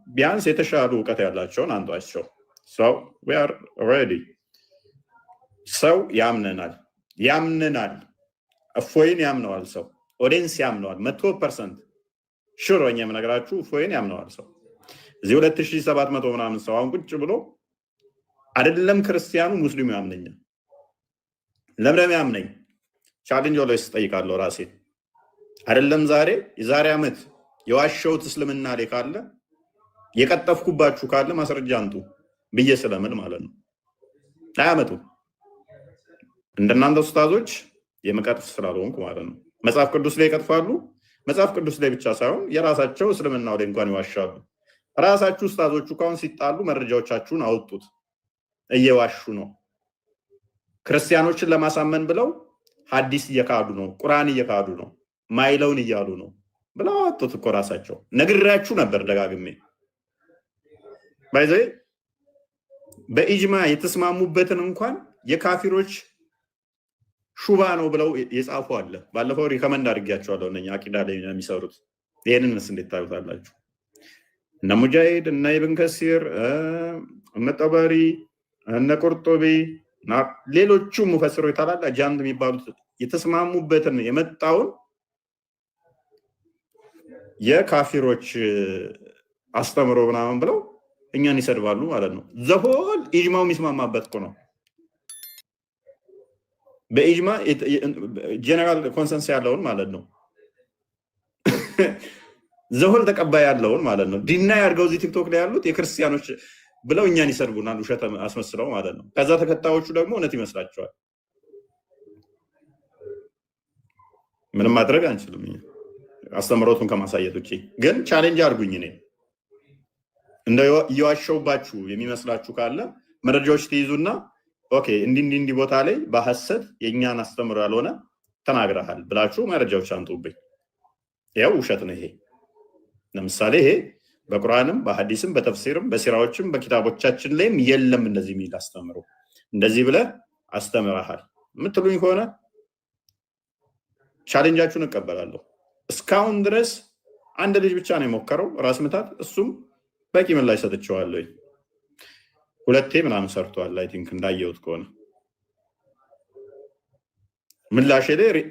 ቢያንስ የተሻሉ እውቀት ያላቸውን አንዷቸው። ሰው ያምነናል። ያምነናል። እፎይን ያምነዋል ሰው፣ ኦዲየንስ ያምነዋል 100% ሹር ሆኜ የምነግራችሁ እፎይን ያምነዋል ሰው። እዚህ 2700 ምናምን ሰው አሁን ቁጭ ብሎ አይደለም ክርስቲያኑ ሙስሊሙ ያምነኛል። ለምለም ያምነኝ ቻሌንጅ ኦልዌይስ ጠይቃለሁ ራሴ አይደለም ዛሬ የዛሬ ዓመት የዋሸሁት እስልምና ላይ ካለ የቀጠፍኩባችሁ ካለ ማስረጃ አንጡ ብዬ ስለምን ማለት ነው። አያመጡ እንደናንተ ኡስታዞች የመቀጥፍ ስላልሆንኩ ማለት ነው። መጽሐፍ ቅዱስ ላይ ይቀጥፋሉ። መጽሐፍ ቅዱስ ላይ ብቻ ሳይሆን የራሳቸው እስልምናው ላይ እንኳን ይዋሻሉ። ራሳችሁ ኡስታዞቹ ካሁን ሲጣሉ መረጃዎቻችሁን አውጡት። እየዋሹ ነው። ክርስቲያኖችን ለማሳመን ብለው ሐዲስ እየካዱ ነው፣ ቁርአን እየካዱ ነው፣ ማይለውን እያሉ ነው ብለው አወጡት እኮ ራሳቸው። ነግሬያችሁ ነበር ደጋግሜ። ባይዘ በኢጅማ የተስማሙበትን እንኳን የካፊሮች ሹባ ነው ብለው የጻፉ አለ። ባለፈው ሪከመንድ አድርጌያቸዋለሁ እነኛ አቂዳ ላይ የሚሰሩት። ይሄንንስ እንዴት ታዩታላችሁ? እነ ሙጃሂድ፣ እነ ኢብን ከሲር፣ እነ ጠበሪ፣ እነ ቁርጡቢ እና ሌሎቹ ሙፈሲሮች ታላላቅ ጃንድ የሚባሉት የተስማሙበትን የመጣውን የካፊሮች አስተምሮ ምናምን ብለው እኛን ይሰድባሉ ማለት ነው። ዘሆል ኢጅማው የሚስማማበት እኮ ነው። በኢጅማ ጀነራል ኮንሰንስ ያለውን ማለት ነው። ዘሆል ተቀባይ ያለውን ማለት ነው። ዲና ያድርገው እዚህ ቲክቶክ ላይ ያሉት የክርስቲያኖች ብለው እኛን ይሰድቡናል፣ ውሸት አስመስለው ማለት ነው። ከዛ ተከታዮቹ ደግሞ እውነት ይመስላቸዋል። ምንም ማድረግ አንችልም አስተምሮቱን ከማሳየት ውጭ። ግን ቻሌንጅ አድርጉኝ። እኔ እንደ እየዋሸውባችሁ የሚመስላችሁ ካለ መረጃዎች ትይዙና ኦኬ እንዲህ ቦታ ላይ በሐሰት የእኛን አስተምሮ ያልሆነ ተናግረሃል ብላችሁ መረጃዎች አንጡብኝ። ያው ውሸት ነው ይሄ። ለምሳሌ ይሄ በቁርአንም በሐዲስም በተፍሲርም በሲራዎችም በኪታቦቻችን ላይም የለም እንደዚህ የሚል አስተምሮ። እንደዚህ ብለህ አስተምረሃል የምትሉኝ ከሆነ ቻሌንጃችሁን እቀበላለሁ። እስካሁን ድረስ አንድ ልጅ ብቻ ነው የሞከረው ራስ ምታት፣ እሱም በቂ ምላሽ ሰጥቼዋለሁ። ሁለቴ ምናምን ሰርቷል። አይ ቲንክ እንዳየሁት ከሆነ ምላሽ ላይ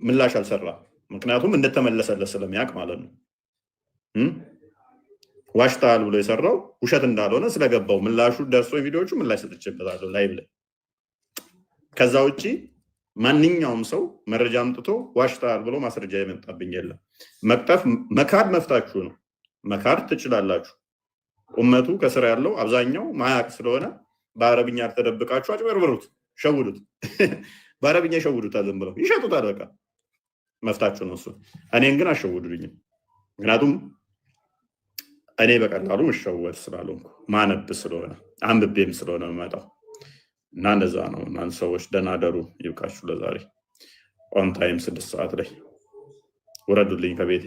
ምላሽ አልሰራም። ምክንያቱም እንደተመለሰለት ስለሚያውቅ ማለት ነው። ዋሽታል ብሎ የሰራው ውሸት እንዳልሆነ ስለገባው ምላሹ ደርሶ ቪዲዮዎቹ ምላሽ ሰጥቼበታለሁ ላይቭ ላይ። ከዛ ውጪ ማንኛውም ሰው መረጃ አምጥቶ ዋሽታል ብሎ ማስረጃ የመጣብኝ የለም። መቅጠፍ መካድ መፍታችሁ ነው። መካድ ትችላላችሁ። ኡመቱ ከስራ ያለው አብዛኛው ማያቅ ስለሆነ በአረብኛ ተደብቃችሁ አጭበርብሩት፣ ሸውዱት። በአረብኛ ይሸውዱታል፣ ዝም ብለው ይሸጡታል። በቃ መፍታችሁ ነው እሱ። እኔን ግን አሸውዱልኝም። ምክንያቱም እኔ በቀላሉ መሸወድ ስላልሆንኩ ማነብ ስለሆነ አንብቤም ስለሆነ መጣው እና እንደዛ ነው። እናንተ ሰዎች ደህና ደሩ፣ ይብቃችሁ። ለዛሬ ኦን ታይም 6 ሰዓት ላይ ወረዱልኝ ከቤቴ።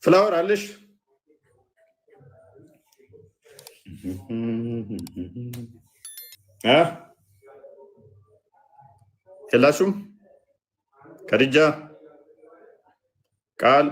ፍላወር አለሽ? የላችሁም? ከድጃ ቃል